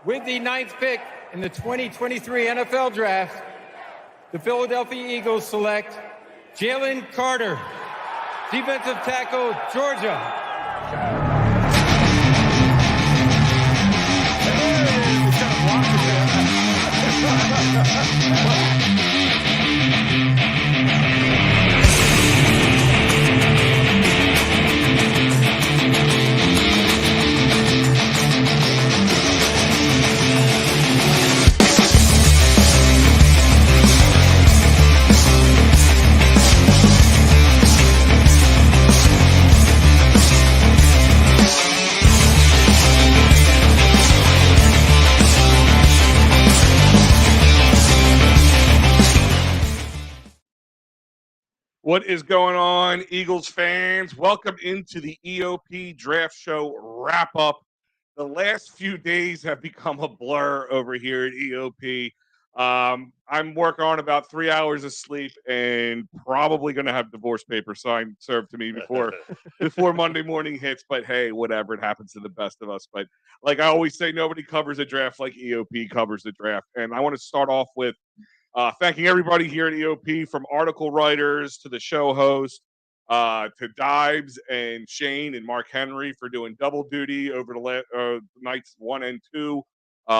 With the 9th pick in the 2023 NFL Draft, the Philadelphia Eagles select Jalen Carter, defensive tackle, Georgia. What is going on, Eagles fans? Welcome into the EOP Draft Show wrap-up. The last few days have become a blur over here at EOP. I'm working on about 3 hours of sleep and probably going to have divorce papers signed, served to me before Monday morning hits. But hey, whatever, it happens to the best of us. But like I always say, nobody covers a draft like EOP covers the draft. And I want to start off with thanking everybody here at EOP, from article writers to the show host, to Dibes and Shane and Mark Henry for doing double duty over the nights 1 and 2.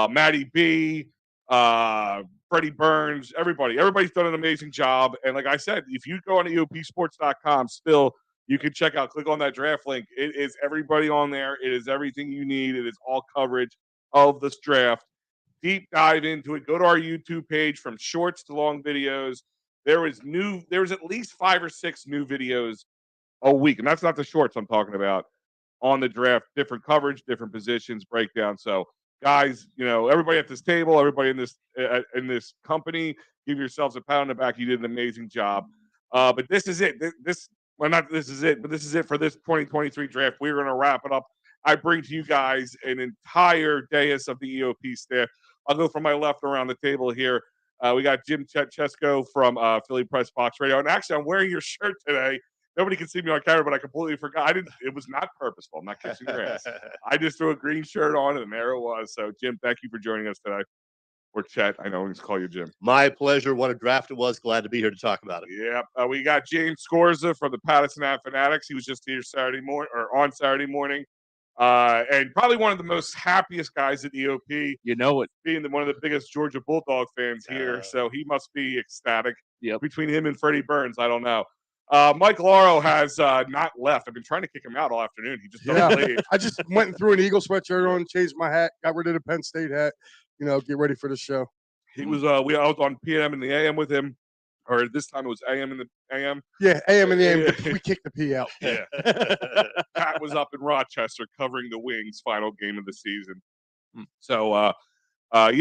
Matty B, Freddie Burns, everybody's done an amazing job. And like I said, if you go on EOPsports.com, still you can check out, click on that draft link. It is everybody on there. It is everything you need. It is all coverage of this draft. Deep dive into it. Go to our YouTube page, from shorts to long videos. There was at least 5 or 6 new videos a week, and that's not the shorts I'm talking about, on the draft. Different coverage, different positions, breakdown. So, guys, everybody at this table, everybody in this company, give yourselves a pat on the back. You did an amazing job. But this is it. This is it for this 2023 draft. We're going to wrap it up. I bring to you guys an entire dais of the EOP staff. I'll go from my left around the table here. We got Jim Chet Chesko from Philly Press Box Radio. And actually, I'm wearing your shirt today. Nobody can see me on camera, but I completely forgot. It was not purposeful. I'm not kissing your ass. I just threw a green shirt on, and there it was. So, Jim, thank you for joining us today. Or Chet. I know we just call you Jim. My pleasure. What a draft it was. Glad to be here to talk about it. Yeah. We got James Scorza from the Patterson Fanatics. He was just here on Saturday morning. And probably one of the most happiest guys at EOP. You know it. Being one of the biggest Georgia Bulldog fans here. So he must be ecstatic. Yep. Between him and Freddie Burns, I don't know. Mike Lauro has not left. I've been trying to kick him out all afternoon. He just doesn't leave. I just went and threw an Eagle sweatshirt on, changed my hat, got rid of the Penn State hat, get ready for the show. He was I was on PM in the AM with him. Or this time it was AM in the AM. Yeah, AM in the AM. We kicked the P out. Yeah. Pat was up in Rochester covering the Wings' final game of the season. So, so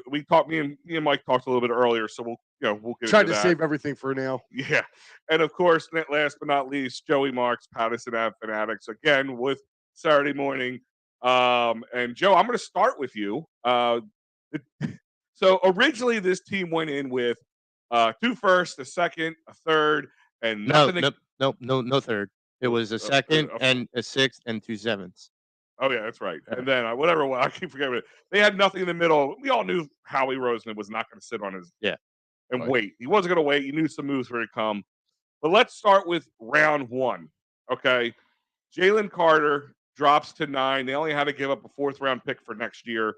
me and Mike talked a little bit earlier. So we'll get Tried into to that. save everything for now. Yeah, and of course, last but not least, Joey Marks, Patterson Fanatics, again with Saturday morning. And Joe, I'm going to start with you. So originally, this team went in with 2 firsts, a second, a third, and nothing. No third. It was a second and a sixth and 2 sevenths. Oh yeah, that's right. And then I keep forgetting it. They had nothing in the middle. We all knew Howie Roseman was not going to sit on his and wait. He wasn't going to wait. You knew some moves were going to come. But let's start with round 1. Okay, Jalen Carter drops to 9. They only had to give up a 4th round pick for next year.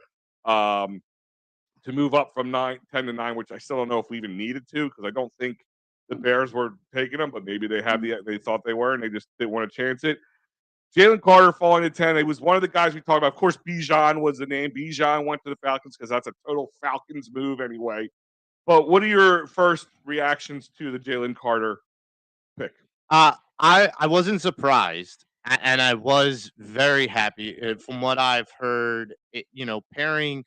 To move up from 10 to 9, which I still don't know if we even needed to, because I don't think the Bears were taking them, but maybe they thought they were, and they just didn't want to chance it. Jalen Carter falling to 10. It was one of the guys we talked about. Of course, Bijan was the name. Bijan went to the Falcons because that's a total Falcons move anyway. But what are your first reactions to the Jalen Carter pick? I wasn't surprised, and I was very happy. From what I've heard, pairing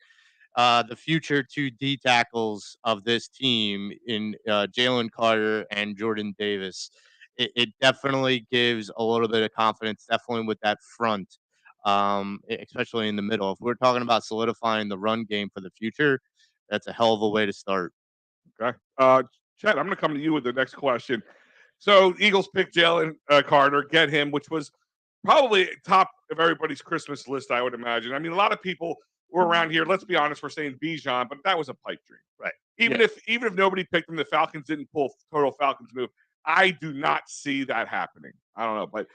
the future 2 D tackles of this team in Jalen Carter and Jordan Davis, it definitely gives a little bit of confidence, definitely with that front, especially in the middle. If we're talking about solidifying the run game for the future, that's a hell of a way to start. Okay. Chet, I'm going to come to you with the next question. So Eagles pick Jalen Carter, get him, which was probably top of everybody's Christmas list, I would imagine. I mean, a lot of people we're around here. Let's be honest, we're saying Bijan, but that was a pipe dream. Right. Even if nobody picked him, the Falcons didn't pull total Falcons move. I do not see that happening. I don't know, but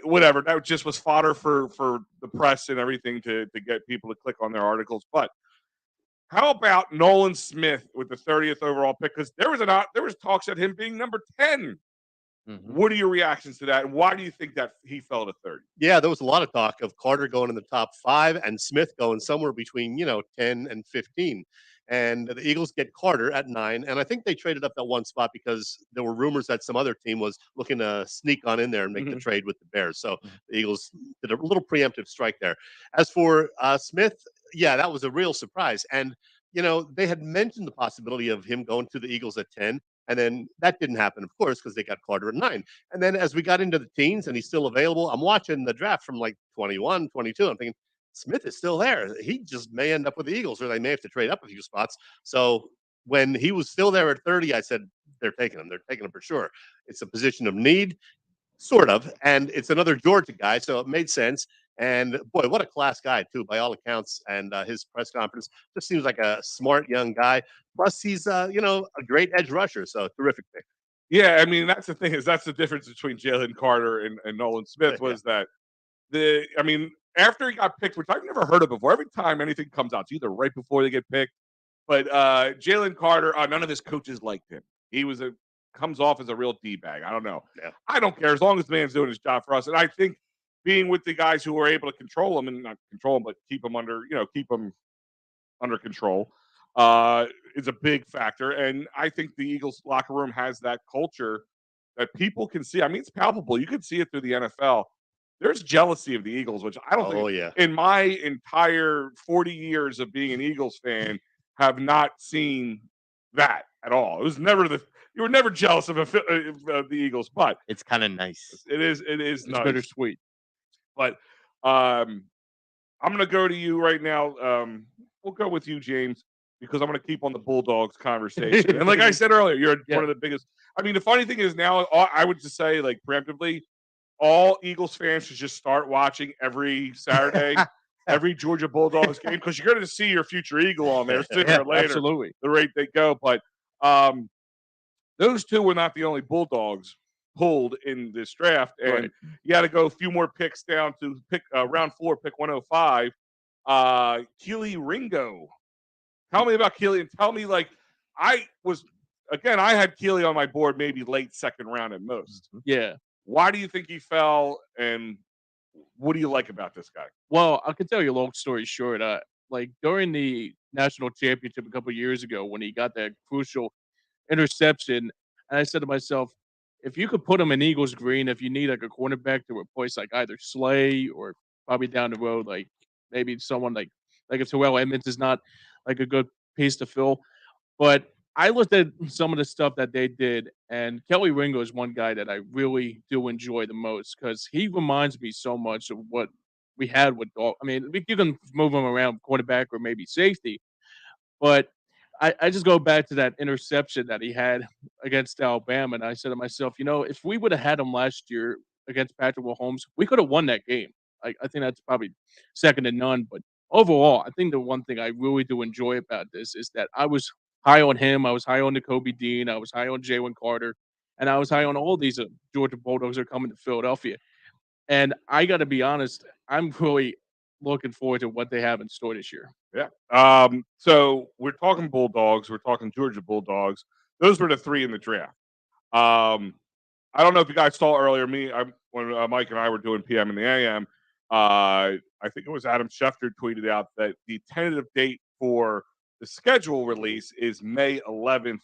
whatever. That just was fodder for the press and everything to get people to click on their articles. But how about Nolan Smith with the 30th overall pick? Because there was talks at him being number 10. Mhm. What are your reactions to that? And why do you think that he fell to 30? Yeah, there was a lot of talk of Carter going in the top 5 and Smith going somewhere between 10 and 15. And the Eagles get Carter at 9, and I think they traded up that one spot because there were rumors that some other team was looking to sneak on in there and make the trade with the Bears. So the Eagles did a little preemptive strike there. As for Smith, yeah, that was a real surprise. And they had mentioned the possibility of him going to the Eagles at 10. And then that didn't happen, of course, because they got Carter at 9. And then as we got into the teens and he's still available, I'm watching the draft from like 21, 22. I'm thinking, Smith is still there. He just may end up with the Eagles, or they may have to trade up a few spots. So when he was still there at 30, I said, they're taking him. They're taking him for sure. It's a position of need, sort of. And it's another Georgia guy. So it made sense. And boy, what a class guy, too, by all accounts. And his press conference just seems like a smart young guy. Plus, he's, a great edge rusher. So terrific pick. Yeah, I mean, that's the thing that's the difference between Jalen Carter and Nolan Smith was that after he got picked, which I've never heard of before, every time anything comes out, it's either right before they get picked. But Jalen Carter, none of his coaches liked him. He comes off as a real D-bag. I don't know. Yeah. I don't care as long as the man's doing his job for us. And I think being with the guys who were able to control him and not control him, but keep him under control is a big factor. And I think the Eagles locker room has that culture that people can see. I mean, it's palpable. You can see it through the NFL. There's jealousy of the Eagles, which I don't think in my entire 40 years of being an Eagles fan have not seen that at all. It was never you were never jealous of the Eagles, but It's kind of nice. it is It's nice. bittersweet. But I'm going to go to you right now. We'll go with you, James, because I'm going to keep on the Bulldogs conversation. And like I said earlier, you're one of the biggest. I mean, the funny thing is now, I would just say, like, preemptively, all Eagles fans should just start watching every Saturday, every Georgia Bulldogs game, because you're going to see your future Eagle on there sooner or later. Absolutely. The rate they go. But those two were not the only Bulldogs pulled in this draft. And you had to go a few more picks down to pick round 4, pick 105. Keely Ringo. Tell me about Keely, and tell me, like, I had Keely on my board maybe late second round at most. Yeah. Why do you think he fell, and what do you like about this guy? Well, I can tell you a long story short. Like during the national championship a couple of years ago when he got that crucial interception, and I said to myself, if you could put him in Eagles green, if you need like a cornerback to replace like either Slay or probably down the road, like maybe someone like if Terrell Edmonds is not like a good piece to fill. But I looked at some of the stuff that they did, and Kelly Ringo is one guy that I really do enjoy the most because he reminds me so much of what we had with Dawg. I mean, you can move him around quarterback or maybe safety, but I just go back to that interception that he had against Alabama, and I said to myself, if we would have had him last year against Patrick Mahomes, we could have won that game. I think that's probably second to none. But overall, I think the one thing I really do enjoy about this is that I was high on him. I was high on Kobe Dean. I was high on Jalen Carter, and I was high on all these Georgia Bulldogs that are coming to Philadelphia. And I got to be honest, I'm really looking forward to what they have in store this year. Yeah. So we're talking Bulldogs. We're talking Georgia Bulldogs. Those were the 3 in the draft. I don't know if you guys saw earlier. When Mike and I were doing PM in the AM, I think it was Adam Schefter tweeted out that the tentative date for the schedule release is May 11th.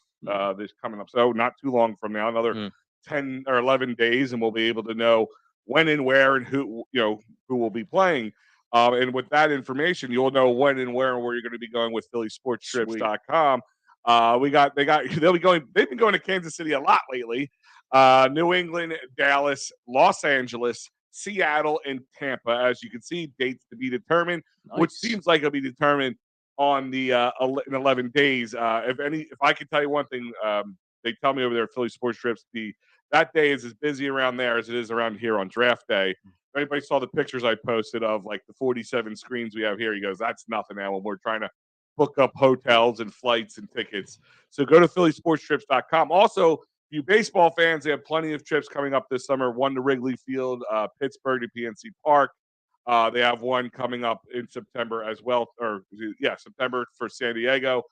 This coming up, so not too long from now, another 10 or 11 days, and we'll be able to know when and where and who will be playing. And with that information, you'll know when and where you're going to be going with PhillySportsTrips.com. They've been going to Kansas City a lot lately. New England, Dallas, Los Angeles, Seattle, and Tampa. As you can see, dates to be determined, which seems like it'll be determined on the in 11 days. If I could tell you one thing, they tell me over there at Philly Sports Trips, that day is as busy around there as it is around here on draft day. anybody saw the pictures I posted of like the 47 screens we have here, he goes, that's nothing now when we're trying to book up hotels and flights and tickets. So go to phillysportstrips.com. Also, you baseball fans, they have plenty of trips coming up this summer. One to Wrigley Field, Pittsburgh to PNC Park. They have one coming up in September as well, September for San Diego,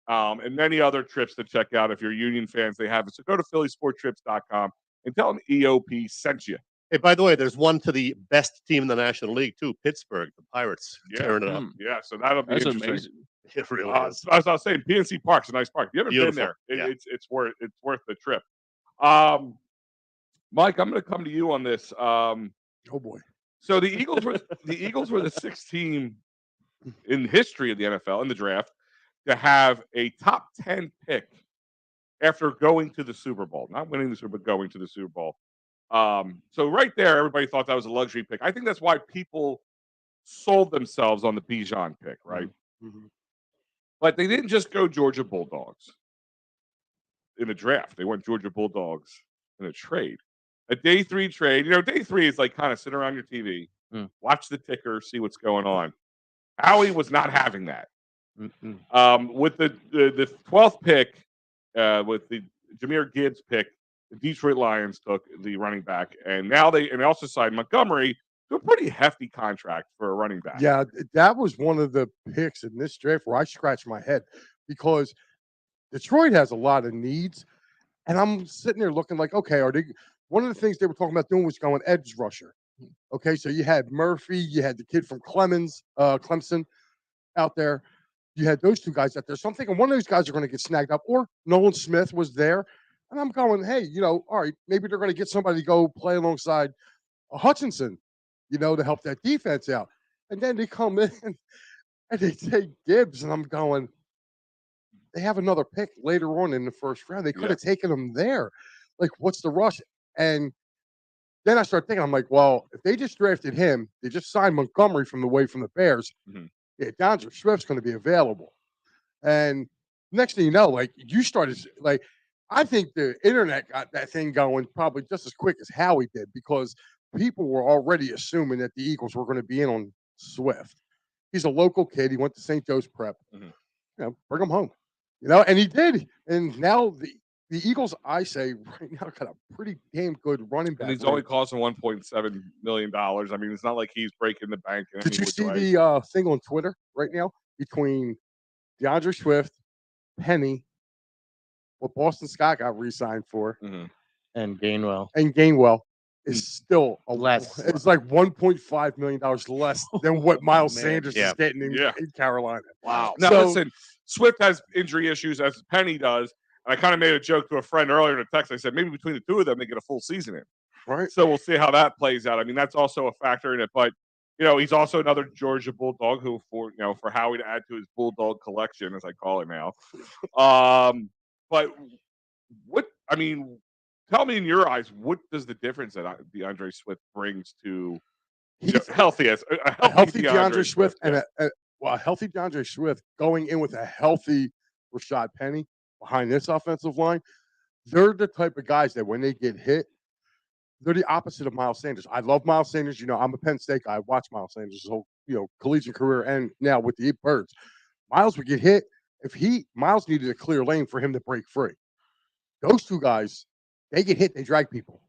and many other trips to check out. If you're Union fans, they have it. So go to phillysporttrips.com and tell them EOP sent you. Hey, by the way, there's one to the best team in the National League too, Pittsburgh, the Pirates, tearing it up. Yeah, so that'll be That's interesting. amazing. It really is. As I was saying, PNC Park's a nice park. If you haven't been Beautiful. there, Yeah. it's worth the trip. Mike, I'm going to come to you on this. Oh boy. So the Eagles were the sixth team in history of the NFL in the draft to have a top 10 pick after going to the Super Bowl, not winning the Super Bowl, going to the Super Bowl. So right there, everybody thought that was a luxury pick. I think that's why people sold themselves on the Bijan pick, right? Mm-hmm. But they didn't just go Georgia Bulldogs in the draft. They went Georgia Bulldogs in a trade. A day 3 trade. You know, day 3 is like kind of sit around your TV, watch the ticker, see what's going on. Howie was not having that. With the 12th pick, with the Jahmyr Gibbs pick, the Detroit Lions took the running back, and now they also signed Montgomery to a pretty hefty contract for a running back. Yeah, that was one of the picks in this draft where I scratched my head because Detroit has a lot of needs, and I'm sitting there looking like, okay, are they? One of the things they were talking about doing was going edge rusher. Okay, so you had Murphy, you had the kid from Clemson out there. You had those two guys out there. So I'm thinking one of those guys are going to get snagged up, or Nolan Smith was there. And I'm going, hey, all right, maybe they're going to get somebody to go play alongside Hutchinson, to help that defense out. And then they come in and they take Gibbs, and I'm going, they have another pick later on in the first round. They could have taken him there. Like, what's the rush? And then I start thinking, I'm like, well, if they just drafted him, they just signed Montgomery from the Bears. DeAndre Swift's going to be available. And next thing you know, like, you started, like, I think the internet got that thing going probably just as quick as Howie did because people were already assuming that the Eagles were going to be in on Swift. He's a local kid. He went to St. Joe's Prep. Bring him home. And he did. And now the Eagles, I say, right now, got a pretty damn good running back. And he's only costing $1.7 million. I mean, it's not like he's breaking the bank. Did you see the thing on Twitter right now between DeAndre Swift, Penny, what Boston Scott got re-signed for, And Gainwell. and Gainwell is still Less. It's like $1.5 million less than what Miles Sanders is getting in Carolina. Wow. Now, So- listen, Swift has injury issues as Penny does. And I kind of made a joke to a friend earlier in a text. I said, maybe between the two of them, they get a full season in. Right. So we'll see how that plays out. I mean, that's also a factor in it. But, he's also another Georgia Bulldog who, for Howie to add to his Bulldog collection, as I call it now. But tell me in your eyes, what does the difference that DeAndre Swift brings to a healthy DeAndre Swift and a healthy DeAndre Swift going in with a healthy Rashad Penny behind this offensive line? They're the type of guys that when they get hit, they're the opposite of Miles Sanders. I love Miles Sanders. I'm a Penn State guy. I watched Miles Sanders' whole collegiate career and now with the Birds. Miles would get hit. Miles needed a clear lane for him to break free. Those two guys, they get hit, they drag people.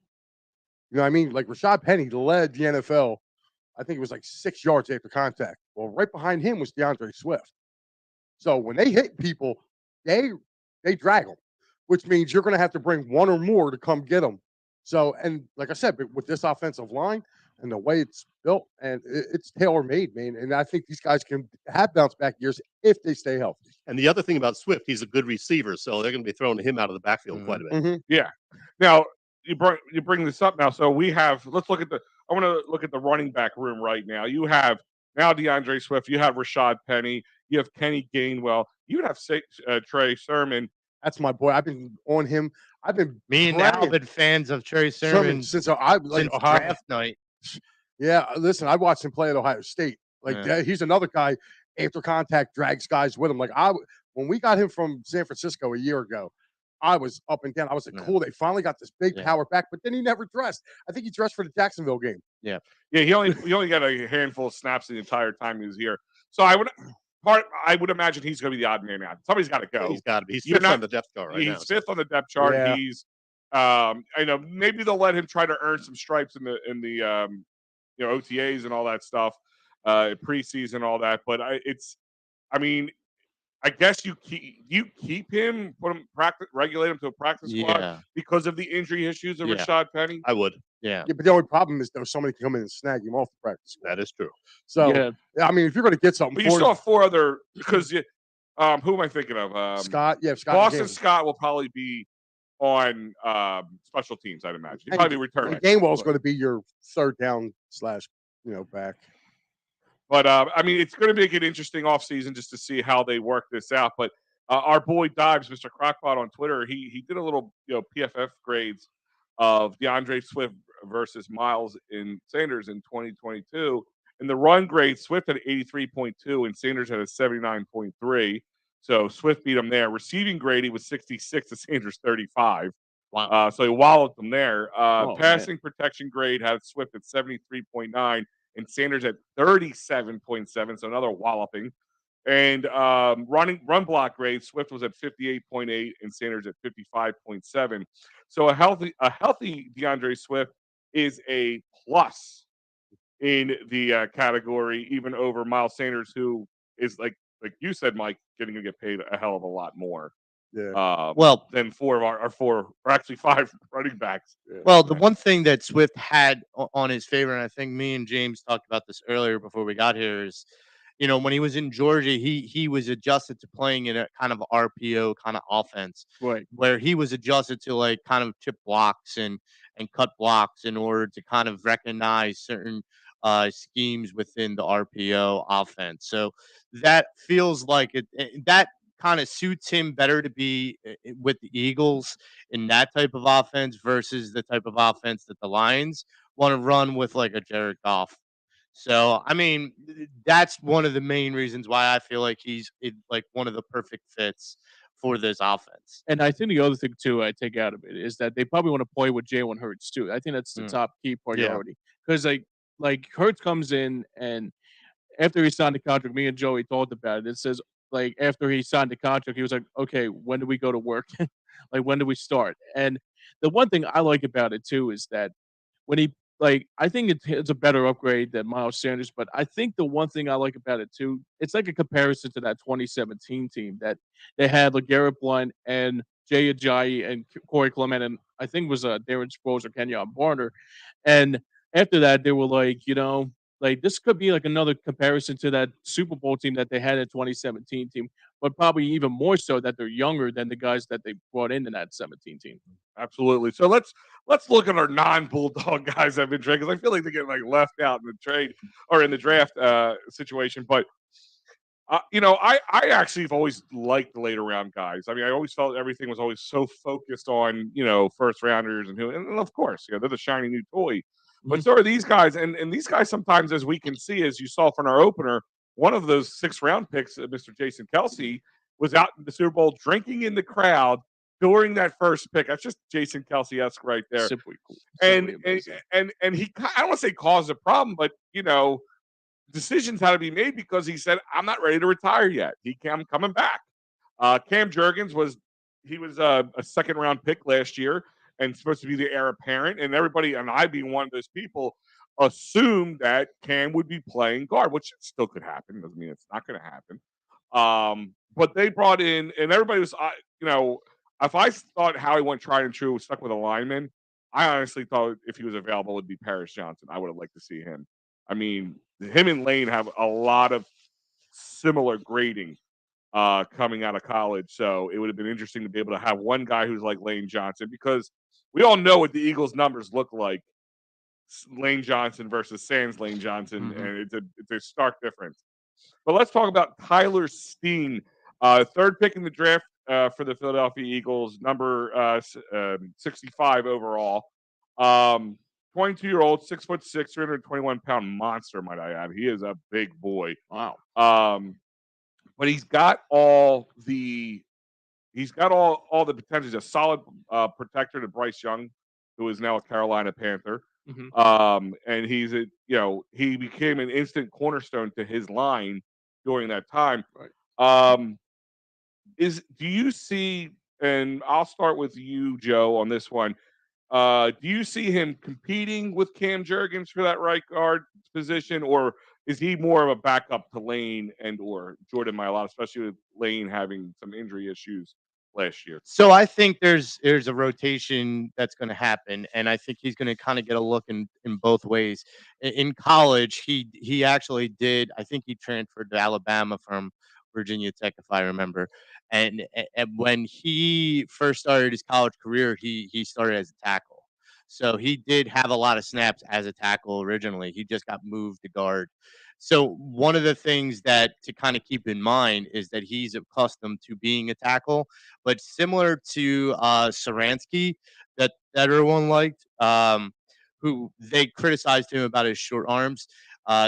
You know what I mean? Like Rashad Penny led the NFL, I think it was like 6 yards after contact. Well, right behind him was DeAndre Swift. So when they hit people, they drag them, which means you're going to have to bring one or more to come get them. So, and like I said, with this offensive line and the way it's built, and it's tailor-made, man. And I think these guys can have bounce-back years if they stay healthy. And the other thing about Swift, he's a good receiver, so they're going to be throwing him out of the backfield quite a bit. Yeah. Now, you bring this up now. So let's look at I want to look at the running back room right now. You have now DeAndre Swift. You have Rashad Penny. You have Kenny Gainwell. You have Trey Sermon. That's my boy. I've been on him. Me and Al been fans of Trey Sermon since Ohio draft night. Yeah, listen, I watched him play at Ohio State. He's another guy after contact drags guys with him. Like when we got him from San Francisco a year ago, I was up and down. I was like, cool. They finally got this big power back, but then he never dressed. I think he dressed for the Jacksonville game. Yeah, he only got a handful of snaps the entire time he was here. So I would imagine he's going to be the odd man out. Somebody's got to go. He's got to be. He's fifth on the depth chart right now. He's fifth on the depth chart. Yeah. He's, I know maybe they'll let him try to earn some stripes in the OTAs and all that stuff, preseason, all that. But I guess you keep him, regulate him to a practice squad because of the injury issues of Rashad Penny. I would. Yeah, but the only problem is though somebody can come in and snag him off the practice squad. That is true. So I mean, if you're going to get something, but you still have four other because who am I thinking of? Scott. Yeah, Scott. Boston Scott will probably be on special teams. I'd imagine he'll probably return. Gainwell is going to be your third down / back. But it's going to make an interesting offseason just to see how they work this out. But our boy Dobbs, Mr. Crockpot on Twitter, he did a little PFF grades of DeAndre Swift versus Miles and Sanders in 2022. In the run grade, Swift had 83.2 and Sanders had a 79.3. So Swift beat him there. Receiving grade, he was 66 to Sanders 35. Wow. So he walloped him there. Passing protection grade had Swift at 73.9 and Sanders at 37.7. So another walloping. And run block grade, Swift was at 58.8 and Sanders at 55.7. So a healthy DeAndre Swift is a plus in the category, even over Miles Sanders, who is like you said, Mike, going to get paid a hell of a lot more. Yeah. Than four of our four, or actually five running backs. Yeah. Well, the one thing that Swift had on his favor, and I think me and James talked about this earlier before we got here, is when he was in Georgia, he was adjusted to playing in a kind of RPO kind of offense, right? Where he was adjusted to like kind of chip blocks and cut blocks in order to kind of recognize certain schemes within the RPO offense. So that feels like that kind of suits him better to be with the Eagles in that type of offense versus the type of offense that the Lions want to run with like a Jared Goff. So, I mean, that's one of the main reasons why I feel like he's like one of the perfect fits for this offense. And I think the other thing too I take out of it is that they probably want to play with Jalen Hurts too. I think that's the top key priority because like Hurts comes in and after he signed the contract, me and Joey talked about it. It says like after he signed the contract, he was like, "Okay, when do we go to work? Like when do we start?" And the one thing I like about it too is that when he I think it's a better upgrade than Miles Sanders, but I think the one thing I like about it too, it's like a comparison to that 2017 team that they had LeGarrette Blount and Jay Ajayi and Corey Clement, and I think it was Darren Sproles or Kenyon Barner. And after that, they were like, this could be like another comparison to that Super Bowl team that they had in 2017 team, but probably even more so that they're younger than the guys that they brought in that 17 team. Absolutely. So let's look at our non-Bulldog guys that have been traded because I feel like they're getting left out in the trade or in the draft situation. But I actually have always liked the later round guys. I mean, I always felt everything was always so focused on first rounders and of course they're the shiny new toy. But so are these guys, and these guys sometimes, as we can see, as you saw from our opener, one of those 6th round picks, Mr. Jason Kelce, was out in the Super Bowl drinking in the crowd during that first pick. That's just Jason Kelce-esque right there. Simply cool. And he, I don't want to say caused a problem, but decisions had to be made because he said, "I'm not ready to retire yet. I'm coming back." Cam Jurgens was a 2nd round pick last year and supposed to be the heir apparent, and everybody, and I being one of those people, assumed that Cam would be playing guard, which still could happen. Doesn't mean it's not going to happen. But they brought in, and everybody was, if I thought Howie went tried and true, stuck with a lineman, I honestly thought if he was available, it would be Paris Johnson. I would have liked to see him. I mean, him and Lane have a lot of similar grading coming out of college, so it would have been interesting to be able to have one guy who's like Lane Johnson because we all know what the Eagles' numbers look like. Lane Johnson versus Sans Lane Johnson, and it's a stark difference. But let's talk about Tyler Steen, 3rd pick in the draft for the Philadelphia Eagles, number 65 overall. 22-year-old, 6'6", 321-pound monster, might I add. He is a big boy. Wow. But he's got all the he's got all the potential. He's a solid protector to Bryce Young, who is now a Carolina Panther. And he's he became an instant cornerstone to his line during that time. Right. Do you see? And I'll start with you, Joe, on this one. Do you see him competing with Cam Jurgens for that right guard position, or is he more of a backup to Lane and or Jordan Mailata, especially with Lane having some injury issues last year? So I think there's a rotation that's going to happen, and I think he's going to kind of get a look in both ways. In college, he actually did. I think he transferred to Alabama from Virginia Tech, if I remember. And when he first started his college career, he started as a tackle. So he did have a lot of snaps as a tackle originally. He just got moved to guard. So one of the things that to kind of keep in mind is that he's accustomed to being a tackle, but similar to Saransky that everyone liked, who they criticized him about his short arms.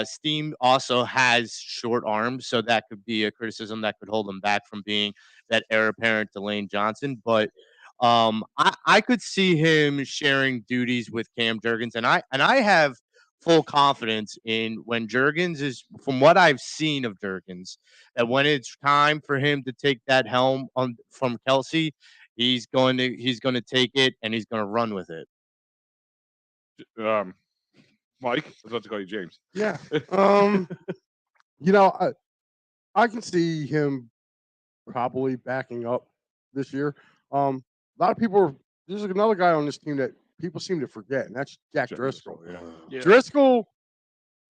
Steam also has short arms, so that could be a criticism that could hold him back from being that heir apparent to Lane Johnson. But I could see him sharing duties with Cam Jurgens, and I have full confidence in when Jurgens is, from what I've seen of Jurgens, that when it's time for him to take that helm from Kelsey, he's going to take it and he's going to run with it. Mike, I was about to call you James. Yeah. I can see him probably backing up this year. A lot of people there's another guy on this team that people seem to forget, and that's Jack Driscoll. Yeah. Driscoll,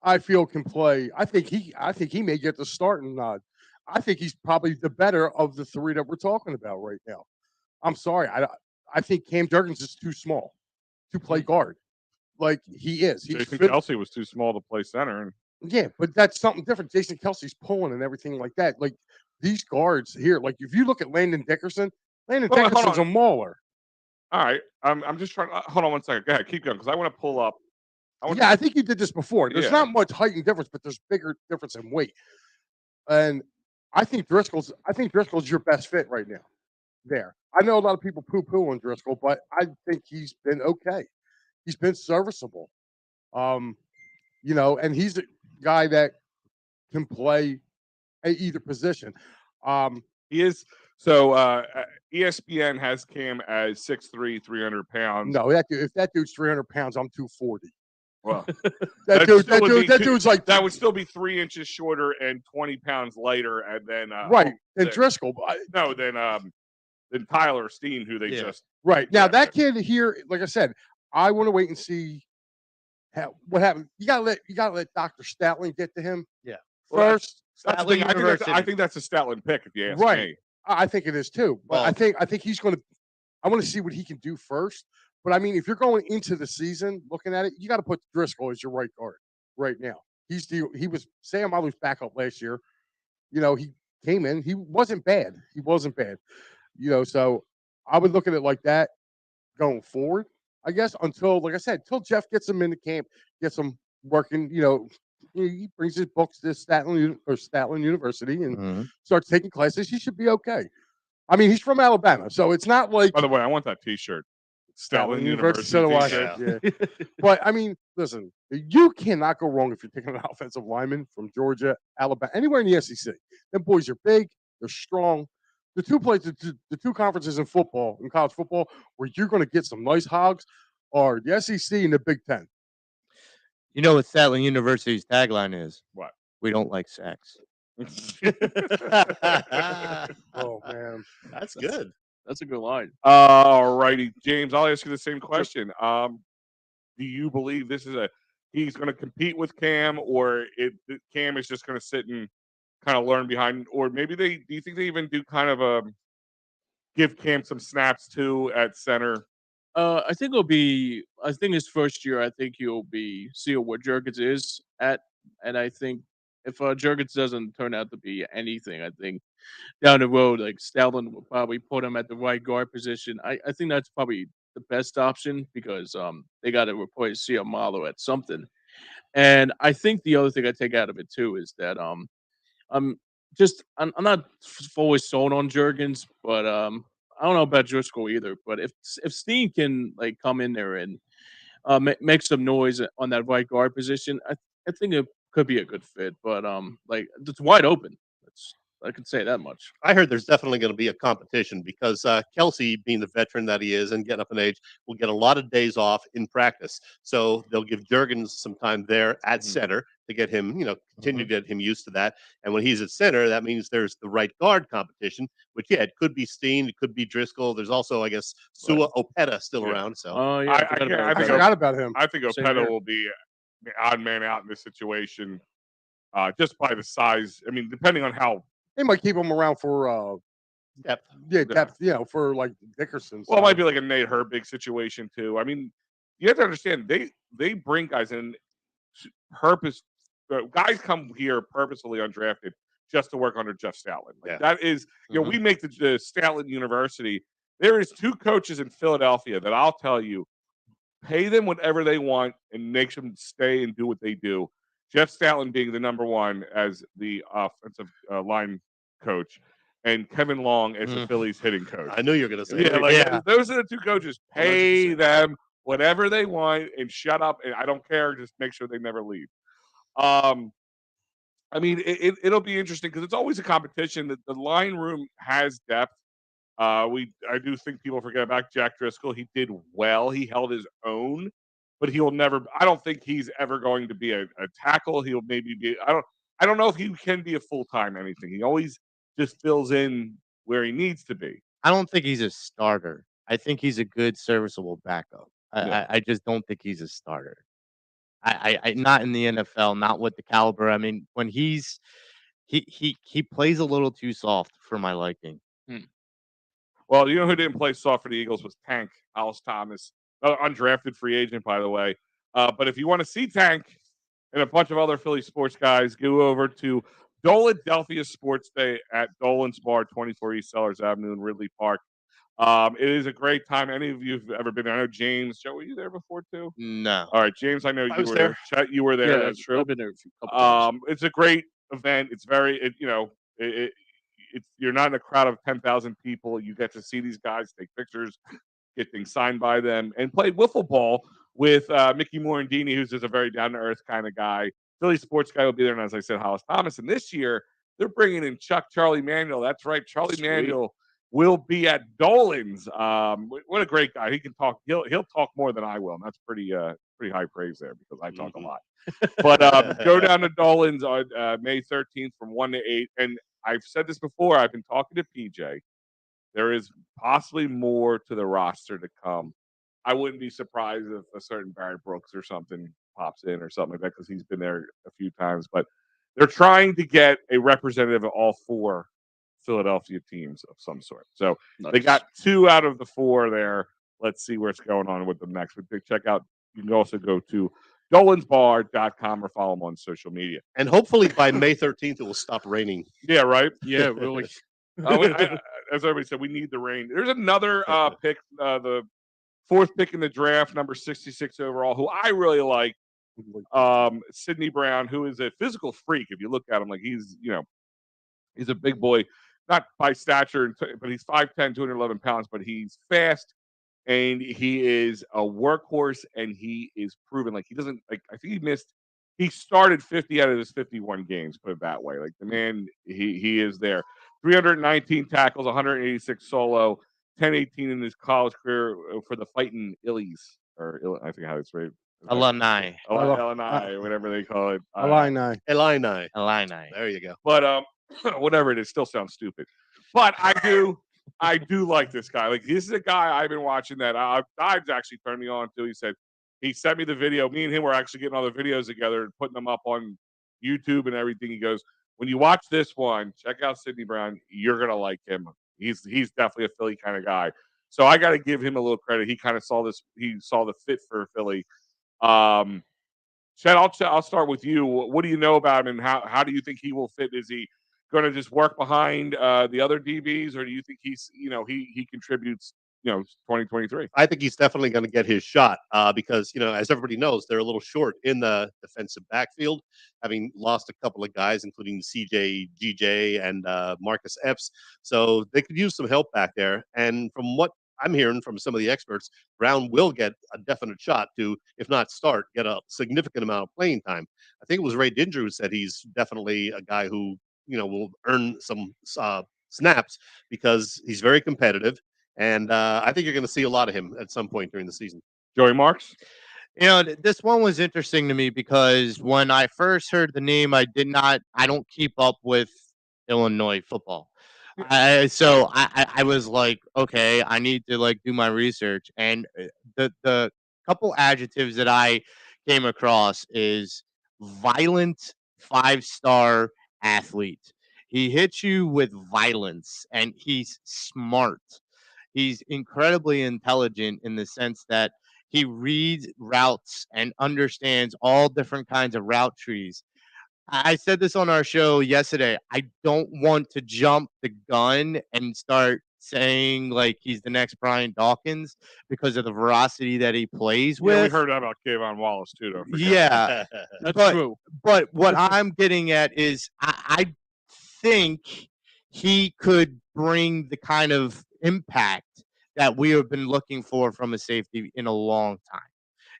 I feel, can play. I think he may get the starting nod. I think he's probably the better of the three that we're talking about right now. I'm sorry. I think Cam Jurgens is too small to play guard. Like he is. Jason Kelsey was too small to play center. Yeah, but that's something different. Jason Kelsey's pulling and everything like that. Like these guards here, like if you look at Landon Dickerson Dickerson's a mauler. All right. I'm just trying to hold on one second. Go ahead, keep going, because I want to pull up. I think you did this before. There's not much height and difference, but there's bigger difference in weight. And I think Driscoll's your best fit right now. There. I know a lot of people poo-poo on Driscoll, but I think he's been okay. He's been serviceable. And he's a guy that can play at either position. He is. So ESPN has Cam as 6'3", 300 pounds. No, if that dude's 300 pounds, I'm 240. Well, that dude's like that would still be 3 inches shorter and 20 pounds lighter, and then than Driscoll. Than Tyler Steen, who they just right now. That kid here, like I said, I want to wait and see what happened. You gotta let Dr. Statling get to him. Yeah, first. That's the thing. I think that's a Statling pick, if you ask me. I think it is too. But I think he's going to. I want to see what he can do first. But I mean, if you're going into the season looking at it, you got to put Driscoll as your right guard right now. He was Sam Alu's backup last year. He came in. He wasn't bad. So I would look at it like that going forward. I guess until Jeff gets him into camp, gets him working. He brings his books to Statling University and starts taking classes. He should be okay. I mean, he's from Alabama, so it's not like. By the way, I want that T-shirt. Statling University. So do I. Yeah. But I mean, listen, you cannot go wrong if you're taking an offensive lineman from Georgia, Alabama, anywhere in the SEC. Them boys are big. They're strong. The two conferences in college football, where you're going to get some nice hogs, are the SEC and the Big Ten. You know what Statling University's tagline is? What? We don't like sex. Oh man, that's good. That's a good line. All righty, James. I'll ask you the same question. Do you believe he's going to compete with Cam, or Cam is just going to sit and kind of learn behind, or maybe do you think they even do kind of give Cam some snaps too at center? I think his first year, I think he'll be seeing what Jurgens is at, and I think if Jurgens doesn't turn out to be anything, I think down the road, like Statling will probably put him at the right guard position. I think that's probably the best option because they got to replace Malo at something. And I think the other thing I take out of it too is that I'm not fully sold on Jurgens, but I don't know about Driscoll either, but if Steen can like come in there and make some noise on that right guard position, I think it could be a good fit. But like it's wide open. I can say that much. I heard there's definitely going to be a competition because Kelsey, being the veteran that he is and getting up in age, will get a lot of days off in practice. So they'll give Jurgens some time there at center to get him, continue to get him used to that. And when he's at center, that means there's the right guard competition, which, yeah, it could be Steen, it could be Driscoll. There's also, I guess, Sua Opeta still around. So Oh yeah, I forgot about him. I think Same Opeta here. will be odd man out in this situation, just by the size. I mean, depending on how. They might keep him around for depth. depth, for like Dickerson. Well, it might be like a Nate Herbig situation too. I mean, you have to understand they bring guys in purpose. Guys come here purposefully undrafted just to work under Jeff Stoutland. Like, that is, we make the Stoutland University. There is 2 coaches in Philadelphia that I'll tell you, pay them whatever they want and make them stay and do what they do. Jeff Stoutland being the number 1 as the offensive line coach, and Kevin Long as the Phillies hitting coach. I knew you were going to say that. Those are the 2 coaches. Pay 100%. Them whatever they want and shut up. And I don't care. Just make sure they never leave. I mean, it'll be interesting because it's always a competition. That the line room has depth. I do think people forget about Jack Driscoll. He did well. He held his own. But he will never. I don't think he's ever going to be a tackle. He'll maybe be. I don't know if he can be a full-time anything. He always just fills in where he needs to be. I don't think he's a starter. I think he's a good serviceable backup. I just don't think he's a starter. I not in the NFL, not with the caliber. I mean, when he plays a little too soft for my liking. Well, you know who didn't play soft for the Eagles was Tank Alice Thomas, undrafted free agent, by the way. But if you want to see Tank and a bunch of other Philly sports guys, go over to Philadelphia Sports Day at Dolan's Bar, 24 East Sellers Avenue in Ridley Park. It is a great time. Any of you have ever been there? I know James. Joe, were you there before too? No. All right, James, I know you were there. Chet, you were there. Yeah, that's true. I've been there a couple times. It's a great event. It's very, it's you're not in a crowd of 10,000 people. You get to see these guys, take pictures, get things signed by them, and play wiffle ball with Mickey Morandini, who's just a very down-to-earth kind of guy. Philly sports guy will be there, and as I said, Hollis Thomas. And this year, they're bringing in Charlie Manuel. That's right, Charlie Manuel will be at Dolan's. What a great guy! He can talk. He'll talk more than I will, and that's pretty high praise there because I talk a lot. But go down to Dolan's on May 13th from 1 to 8. And I've said this before. I've been talking to PJ. There is possibly more to the roster to come. I wouldn't be surprised if a certain Barrett Brooks or something pops in or something like that because he's been there a few times. But they're trying to get a representative of all 4 Philadelphia teams of some sort. So they got 2 out of the 4 there. Let's see what's going on with them next. But check out. You can also go to dolansbar.com or follow them on social media. And hopefully by May 13th, it will stop raining. Yeah, right? Yeah, really. As everybody said, we need the rain. There's another pick, the 4th pick in the draft, number 66 overall, who I really like. Sidney Brown, who is a physical freak. If you look at him, like he's a big boy, not by stature, but he's 5'10", 211 pounds, but he's fast. And he is a workhorse, and he is proven. Like, he doesn't, like, I think he started 50 out of his 51 games, put it that way. Like, the man, he is there. 319 tackles, 186 solo, 10-18 in his college career for the Fighting Illies, or I think how it's rated. Alumni. Illini, whatever they call it. Illini. There you go. But whatever it is, still sounds stupid. But I do like this guy. Like, this is a guy I've been watching that I've actually turned me on to. He sent me the video. Me and him were actually getting all the videos together and putting them up on YouTube and everything. He goes, when you watch this one, check out Sidney Brown. You're gonna like him. He's definitely a Philly kind of guy. So I got to give him a little credit. He kind of saw this. He saw the fit for Philly. Chet, I'll start with you. What do you know about him, and how do you think he will fit? Is he going to just work behind the other DBs, or do you think he's he contributes 2023. I think he's definitely going to get his shot because, as everybody knows, they're a little short in the defensive backfield, having lost a couple of guys, including CJ, GJ, and Marcus Epps. So they could use some help back there. And from what I'm hearing from some of the experts, Brown will get a definite shot to, if not start, get a significant amount of playing time. I think it was Ray Dinger who said he's definitely a guy who, will earn some snaps because he's very competitive. And I think you're going to see a lot of him at some point during the season. Joey Marks? This one was interesting to me because when I first heard the name, I don't keep up with Illinois football. So I was like, okay, I need to do my research. And the couple adjectives that I came across is violent 5-star athlete. He hits you with violence and he's smart. He's incredibly intelligent in the sense that he reads routes and understands all different kinds of route trees. I said this on our show yesterday. I don't want to jump the gun and start saying he's the next Brian Dawkins because of the veracity that he plays with. Yeah, we heard that about Kayvon Wallace too, though. Yeah, That's true. But what I'm getting at is I think he could bring the kind of impact that we have been looking for from a safety in a long time.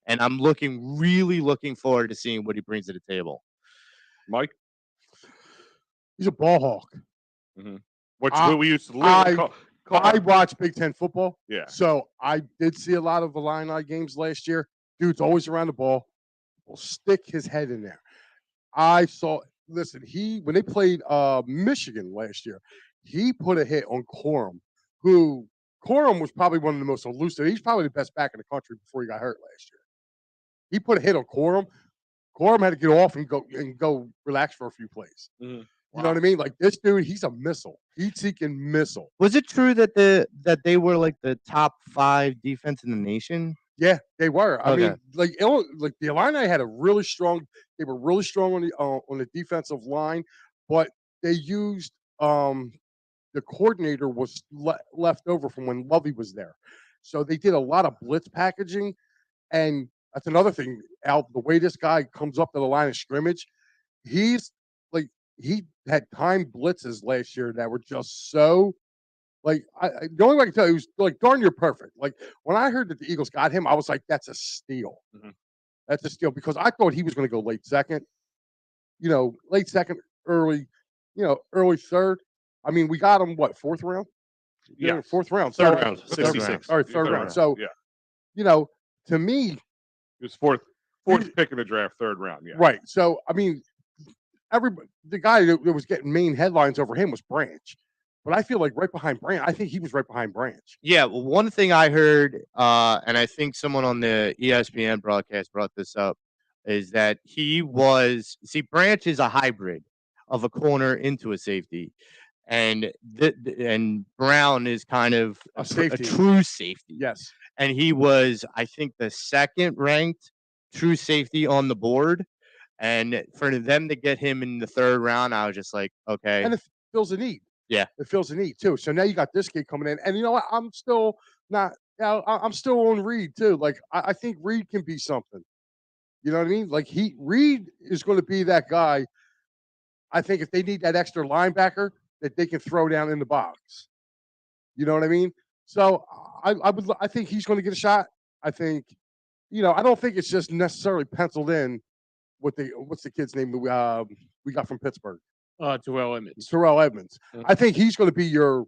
And I'm really looking forward to seeing what he brings to the table. Mike? He's a ball hawk. Mm-hmm. What we used to literally call I watch Big Ten football. Yeah. So I did see a lot of Illini games last year. Dude's always around the ball. Will stick his head in there. When they played Michigan last year, he put a hit on Corum, who Corum was probably one of the most elusive. He's probably the best back in the country before he got hurt last year. He put a hit on Corum. Corum had to get off and go relax for a few plays. Mm-hmm. You know what I mean? Like this dude, he's a missile. Heat-seeking missile. Was it true that they were the top 5 defense in the nation? Yeah, they were. I Okay. mean, the Illini had a really strong. They were really strong on the defensive line, but they used the coordinator was left over from when Lovey was there, so they did a lot of blitz packaging, and that's another thing. Al, the way this guy comes up to the line of scrimmage, he had timed blitzes last year that were just so. The only way I can tell you, he was darn near perfect. When I heard that the Eagles got him, I was like, that's a steal. Mm-hmm. That's a steal because I thought he was going to go late second, early third. I mean, we got him, fourth round? Yeah. Fourth round. Third round, 66. Or third round. So, yeah. To me. It was fourth pick in the draft, third round. Yeah. Right. So, I mean, the guy that was getting main headlines over him was Branch. But I feel like right behind Branch, I think he was right behind Branch. Yeah, well, one thing I heard, and I think someone on the ESPN broadcast brought this up, is that Branch is a hybrid of a corner into a safety, and Brown is kind of a true safety. Yes, and he was, I think, the second ranked true safety on the board, and for them to get him in the third round, I was just like, okay, and it fills a need. Yeah, it fills a need too. So now you got this kid coming in, and you know what? I'm still not. I'm still on Reed too. I think Reed can be something. You know what I mean? Reed is going to be that guy. I think if they need that extra linebacker that they can throw down in the box. You know what I mean? So I think he's going to get a shot. I think, I don't think it's just necessarily penciled in. What's the kid's name that we got from Pittsburgh? Terrell Edmonds. Mm-hmm. I think he's going to be your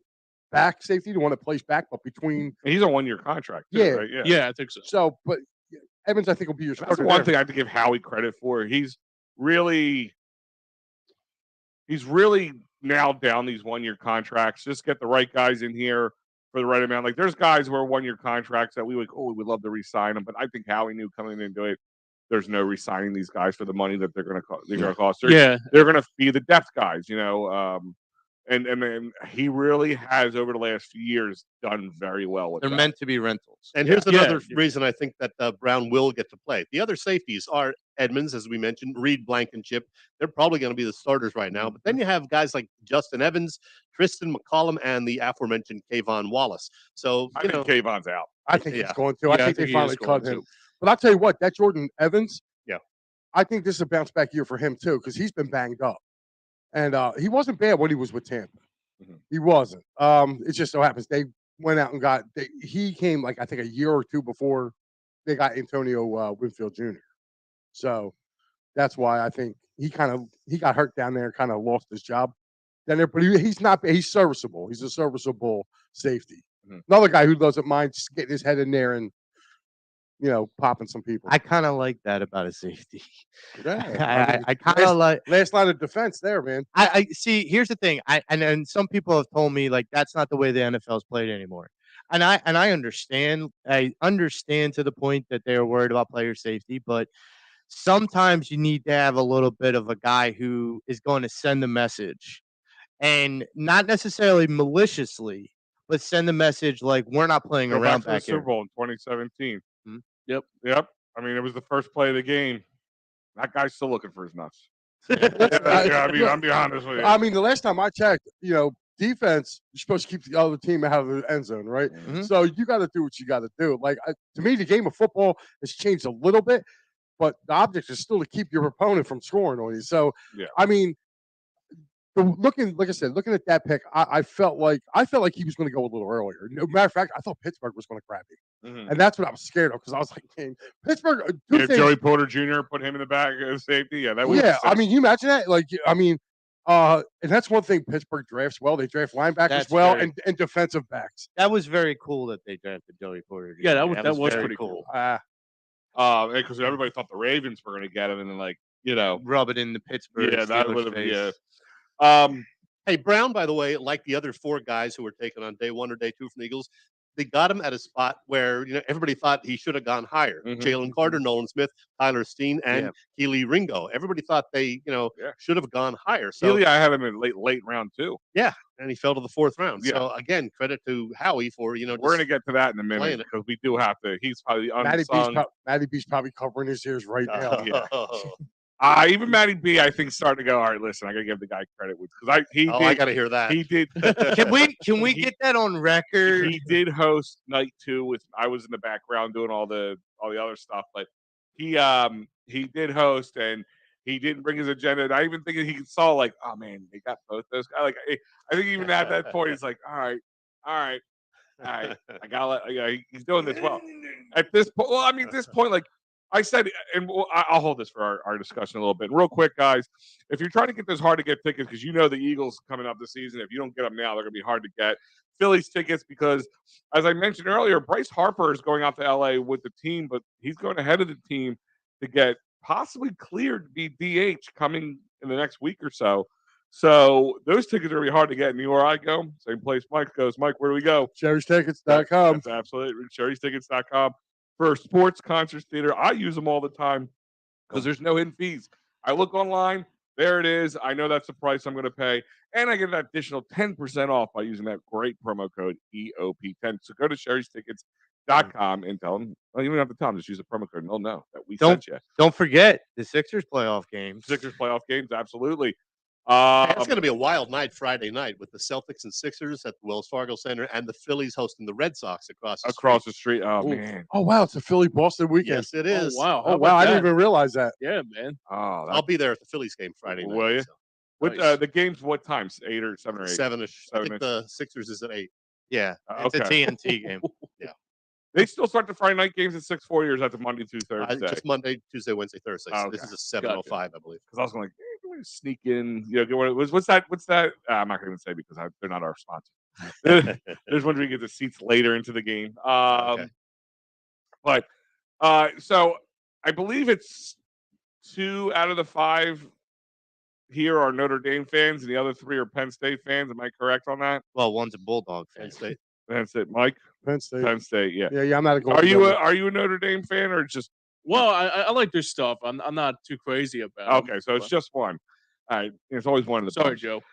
back safety, the one that plays back, but between. And he's on 1-year contract. Too, Yeah, right? Yeah, I think so. So, but Edmonds, I think, will be your. That's one thing I have to give Howie credit for. He's really nailed down these 1-year contracts. Just get the right guys in here for the right amount. There's guys who are 1-year contracts that we would love to re-sign them, but I think Howie knew coming into it. There's no re-signing these guys for the money that they're going to cost. They're going to be the depth guys, and then he really has over the last few years done very well with. They're meant to be rentals. And here's another reason I think that Brown will get to play. The other safeties are Edmonds, as we mentioned, Reed, Blankenship. They're probably going to be the starters right now. But then you have guys like Justin Evans, Tristan McCollum, and the aforementioned Kayvon Wallace. So, I think Kayvon's out. I think he's going to. Yeah, I think they he finally is going cut him. to. But I'll tell you what, that Jordan Evans, Yeah. I think this is a bounce back year for him too, because he's been banged up. And he wasn't bad when he was with Tampa. He wasn't. It just so happens they went out and he came like I think a year or two before they got Antonio Winfield Jr. So that's why I think he got hurt down there and kind of lost his job. Then there, but he's serviceable. He's a serviceable safety. Another guy who doesn't mind just getting his head in there and popping some people. I kind of like that about a safety. Yeah, I kind of like last line of defense there, man. I see. Here's the thing. And some people have told me like that's not the way the NFL is played anymore. And I understand. I understand to the point that they're worried about player safety, but sometimes you need to have a little bit of a guy who is going to send the message, and not necessarily maliciously, but send the message like we're not playing Go around back to the back here. Super Bowl in 2017. Yep. I mean, it was the first play of the game. That guy's still looking for his nuts. I mean, I'm being honest with you. I mean, the last time I checked, defense, you're supposed to keep the other team out of the end zone, right? So you got to do what you got to do. Like to me, the game of football has changed a little bit, but the object is still to keep your opponent from scoring on you. So, I mean, looking at that pick, I felt like he was going to go a little earlier. No matter of fact, I thought Pittsburgh was going to grab him, and that's what I was scared of because I was like, "Man, Pittsburgh." Joey Porter Jr. put him in the back of safety. Yeah, that was. Yeah, I mean, you imagine that. Like, I mean, and that's one thing Pittsburgh drafts well. They draft linebackers and defensive backs. That was very cool that they drafted Joey Porter Jr. Yeah, that was very pretty cool. Because everybody thought the Ravens were going to get him, and then rub it in the Pittsburgh. Yeah, that would have. Yeah. Hey, Brown, by the way, like the other four guys who were taken on day one or day two from the Eagles, they got him at a spot where everybody thought he should have gone higher. Jalen Carter, Nolan Smith, Tyler Steen, and Keely Ringo. Everybody thought they, should have gone higher. So Keely, I had him in late round too. Yeah, and he fell to the fourth round. Yeah. So again, credit to Howie for We're going to get to that in a minute because we do have to. He's probably the unsung. Matty B's probably covering his ears right now. Even Matty B, I think, starting to go. All right, listen, I got to give the guy credit because I got to hear that. He did. Can we get that on record? He did host night two with. I was in the background doing all the other stuff, but he did host and he didn't bring his agenda. And I even think he saw like, oh man, they got both those guys. Like I think even at that point, he's like, all right. I gotta he's doing this well. At this point, this point, like. I said, and I'll hold this for our discussion a little bit. Real quick, guys, if you're trying to get this hard to get tickets, because the Eagles coming up this season, if you don't get them now, they're going to be hard to get. Phillies tickets, because as I mentioned earlier, Bryce Harper is going out to L.A. with the team, but he's going ahead of the team to get possibly cleared to be DH coming in the next week or so. So those tickets are going to be hard to get. And where I go, same place Mike goes. Mike, where do we go? Sherry'sTickets.com. That's absolutely Sherry'sTickets.com. For sports, concerts, theater, I use them all the time because there's no hidden fees. I look online, there it is. I know that's the price I'm going to pay, and I get an additional 10% off by using that great promo code EOP10. So go to Sherry'sTickets.com and tell them. Well, you don't have to tell them. Just use the promo code, and they'll know that we sent you. Don't forget the Sixers playoff games. Absolutely. It's going to be a wild night Friday night with the Celtics and Sixers at the Wells Fargo Center and the Phillies hosting the Red Sox across the street. Oh, man. Oh, wow. It's a Philly-Boston weekend. Yes, it is. Oh, wow. I didn't even realize that. Yeah, man. Oh, I'll be there at the Phillies game Friday night. Will you? So. What the games? What times? 8 or 7 or 8? 7-ish. I think the Sixers is at 8. Yeah, it's a TNT game. Yeah. They still start the Friday night games at 6:40, or is that the Monday through Thursday? Just Monday, Tuesday, Wednesday, Thursday. So Okay. this is a 7:05, I believe. Because I was going sneak in. What's that? I'm not going to say because they're not our sponsor. There's one we get the seats later into the game. Okay. But so I believe it's 2 out of the 5 here are Notre Dame fans, and the other 3 are Penn State fans. Am I correct on that? Well, one's a Bulldog fan. Penn State. Mike. Penn State. Yeah. Yeah. I'm not a. Are you a Notre Dame fan or just? Well, I like their stuff. I'm not too crazy about. Okay, so it's just one. All right, it's always one of the. Sorry, bunch. Joe.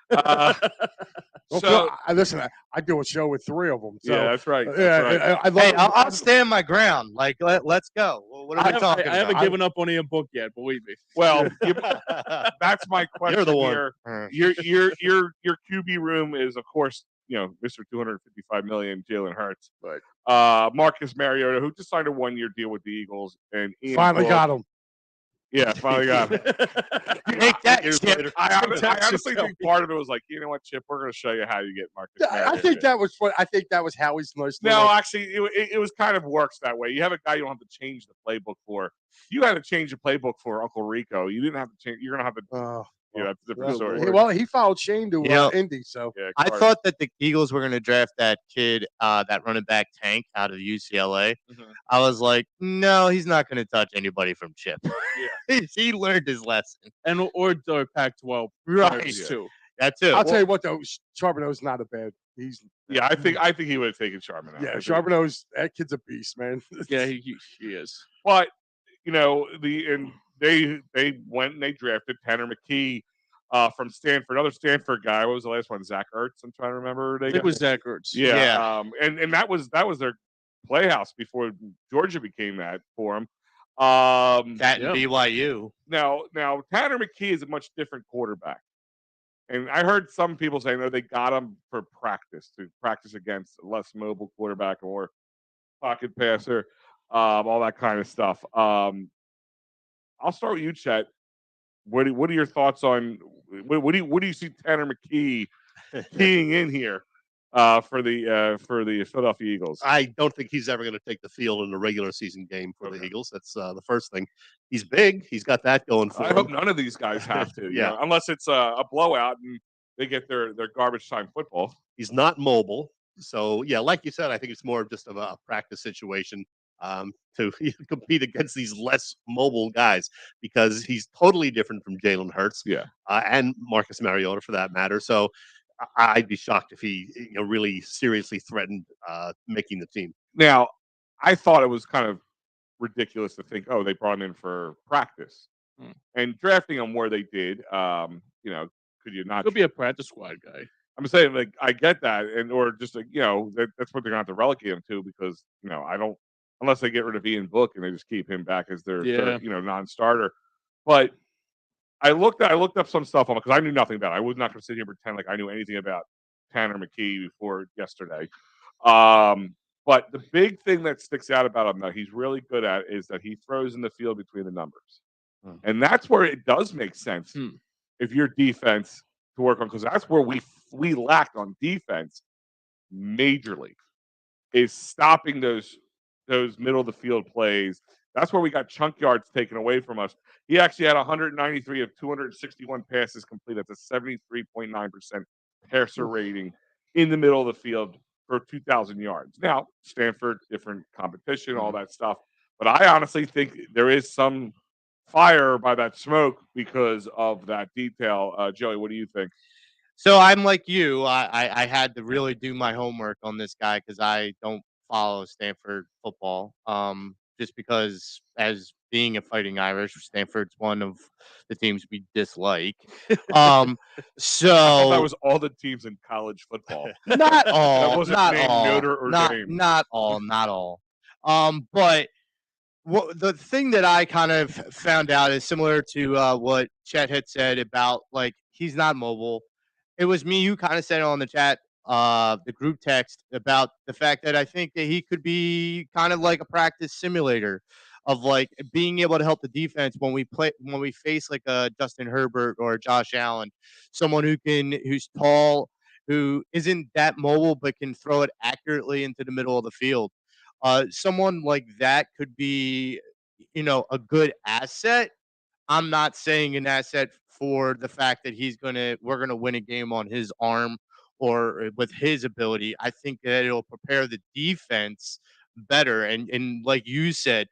So Listen, I do a show with 3 of them. So, yeah, that's right. That's yeah, right. I love. Hey, I'll stand my ground. Like, let's go. What are we talking I haven't about? given up on Ian Book yet, believe me. Well, that's my question You're the one. here. Your QB room is, of course, Mr. 255 million, Jalen Hurts. Right. Marcus Mariota, who just signed a 1-year deal with the Eagles, and Ian Finally Book. got him. Yeah, finally got him. Take that, Years Chip. later. I honestly think part of it was like, you know what, Chip, we're going to show you how you get Marcus Mariota. I think that was what I think that was Howie's nice. No, actually, it was kind of works that way. You have a guy you don't have to change the playbook for. You had to change the playbook for Uncle Rico. You didn't have to change. You're going to have to. That's a different story. Well, he followed Shane to Indy, so Yeah, I thought that the Eagles were going to draft that kid, that running back Tank out of UCLA. Mhm. I was like, no, he's not going to touch anybody from Chip. He learned his lesson. And or Pac-12 Right. players, too. That too. I'll tell you what though, Charbonneau's not a bad. He's Yeah, I think he would have taken Sharman out. yeah, Charbonneau's that kid's a beast, man. Yeah, he is. But they went and they drafted Tanner McKee from Stanford, another Stanford guy. What was the last one? Zach Ertz. I'm trying to remember. I think it was Zach Ertz. Yeah. And that was their playhouse before Georgia became that for him. That and BYU. Now Tanner McKee is a much different quarterback. And I heard some people saying that they got him for practice, to practice against a less mobile quarterback or pocket passer, all that kind of stuff. I'll start with you, Chet. What are your thoughts on what do you see Tanner McKee keying in here for the Philadelphia Eagles? I don't think he's ever going to take the field in a regular season game for the Eagles. That's the first thing. He's big. He's got that going for him. I hope none of these guys have to. Unless it's a blowout and they get their garbage time football. He's not mobile. So, yeah, like you said, I think it's more of just of a practice situation to compete against these less mobile guys because he's totally different from Jalen Hurts and Marcus Mariota for that matter. So I'd be shocked if he really seriously threatened making the team. Now, I thought it was kind of ridiculous to think, they brought him in for practice and drafting him where they did. Could you not? Could be a practice squad guy. I'm saying, like, I get that, and or just like that's what they're going to have to relegate him to because I don't unless they get rid of Ian Book and they just keep him back as their non-starter. But I looked up some stuff on it because I knew nothing about it. I was not going to sit here and pretend like I knew anything about Tanner McKee before yesterday. But the big thing that sticks out about him that he's really good at is that he throws in the field between the numbers, and that's where it does make sense if your defense to work on because that's where we lacked on defense majorly is stopping those middle of the field plays. That's where we got chunk yards taken away from us. He actually had 193 of 261 passes complete. That's a 73.9% passer rating in the middle of the field for 2,000 yards. Now, Stanford, different competition, all that stuff. But I honestly think there is some fire by that smoke because of that detail. Joey, what do you think? So I'm like you. I had to really do my homework on this guy because I don't follow Stanford football. Just because as being a Fighting Irish, Stanford's one of the teams we dislike. So I thought that was all the teams in college football. Not all. That wasn't not named all. Notre or Dame. Not all. But the thing that I kind of found out is similar to what Chet had said about like he's not mobile. It was me who kind of said it on the chat, the group text about the fact that I think that he could be kind of like a practice simulator of like being able to help the defense when we face like a Justin Herbert or Josh Allen, someone who's tall, who isn't that mobile but can throw it accurately into the middle of the field. Someone like that could be, a good asset. I'm not saying an asset for the fact that we're gonna win a game on his arm or with his ability. I think that it'll prepare the defense better. And like you said,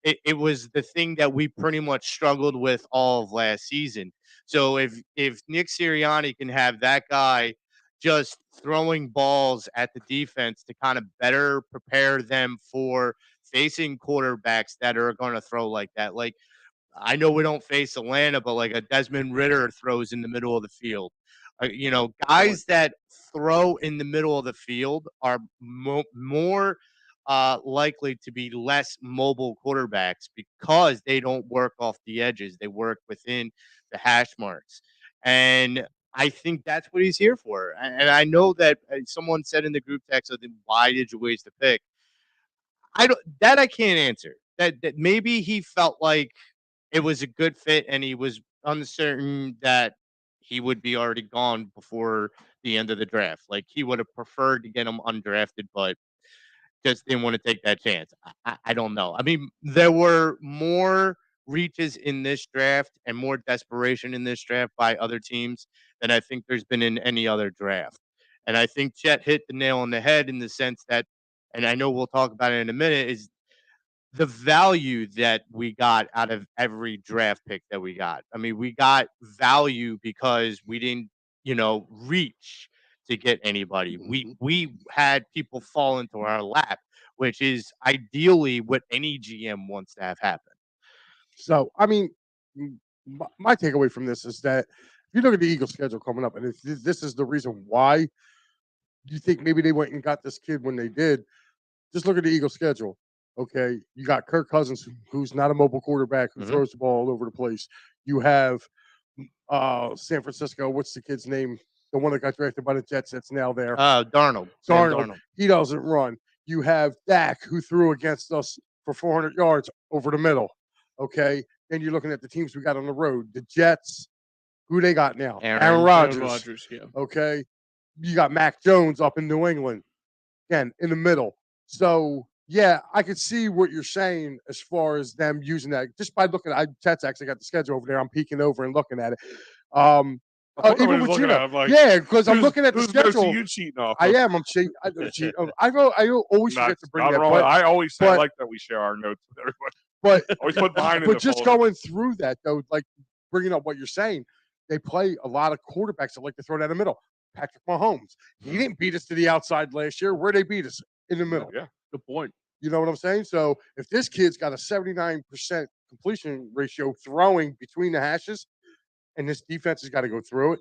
it was the thing that we pretty much struggled with all of last season. So if Nick Sirianni can have that guy just throwing balls at the defense to kind of better prepare them for facing quarterbacks that are going to throw like that. Like, I know we don't face Atlanta, but like a Desmond Ritter throws in the middle of the field. Guys that throw in the middle of the field are more likely to be less mobile quarterbacks because they don't work off the edges. They work within the hash marks. And I think that's what he's here for. And I know that someone said in the group text, I think, why did you waste the pick? I can't answer. That maybe he felt like it was a good fit and he was uncertain that he would be already gone before the end of the draft. Like he would have preferred to get him undrafted, but just didn't want to take that chance. I don't know. I mean, there were more reaches in this draft and more desperation in this draft by other teams than I think there's been in any other draft. And I think Chet hit the nail on the head in the sense that, and I know we'll talk about it in a minute, is the value that we got out of every draft pick that we got. I mean, we got value because we didn't, reach to get anybody. We had people fall into our lap, which is ideally what any GM wants to have happen. So, I mean, my takeaway from this is that if you look at the Eagles' schedule coming up, and if this is the reason why you think maybe they went and got this kid when they did, just look at the Eagles' schedule. Okay, you got Kirk Cousins, who's not a mobile quarterback, who throws the ball all over the place. You have San Francisco. What's the kid's name? The one that got drafted by the Jets that's now there. Darnold. Darnold. He doesn't run. You have Dak, who threw against us for 400 yards over the middle. Okay, then you're looking at the teams we got on the road. The Jets, who they got now? Aaron Rodgers. Yeah. Okay, you got Mac Jones up in New England. Again, in the middle. So, yeah, I could see what you're saying as far as them using that. Just by looking at Chet's actually got the schedule over there. I'm peeking over and looking at it. Even with yeah, because I'm looking at the schedule. You cheating off? I am. I'm cheating. I always forget to bring that. But, I always say I like that we share our notes with everybody. But always put mine in but the just folder. going through that though, like bringing up what you're saying, they play a lot of quarterbacks that like to throw down the middle. Patrick Mahomes, he didn't beat us to the outside last year. Where they beat us? In the middle. Yeah, good point. You know what I'm saying? So if this kid's got a 79% completion ratio throwing between the hashes, and this defense has got to go through it,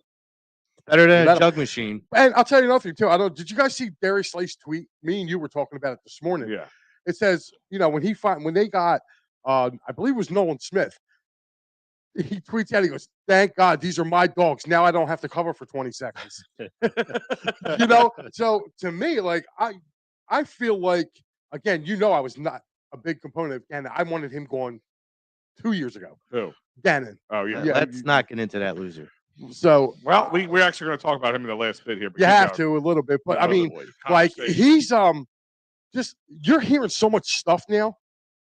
better than a jug machine. And I'll tell you another thing too. Did you guys see Darius Slay's tweet? Me and you were talking about it this morning. Yeah. It says, when they got, I believe it was Nolan Smith. He tweets out, he goes, "Thank God these are my dogs. Now I don't have to cover for 20 seconds." So to me, like I feel like, again, I was not a big component of Gannon. I wanted him gone 2 years ago. Who? Gannon. Oh yeah. Let's not get into that loser. So we're actually going to talk about him in the last bit here. You have to a little bit, but I mean, like he's just you're hearing so much stuff now.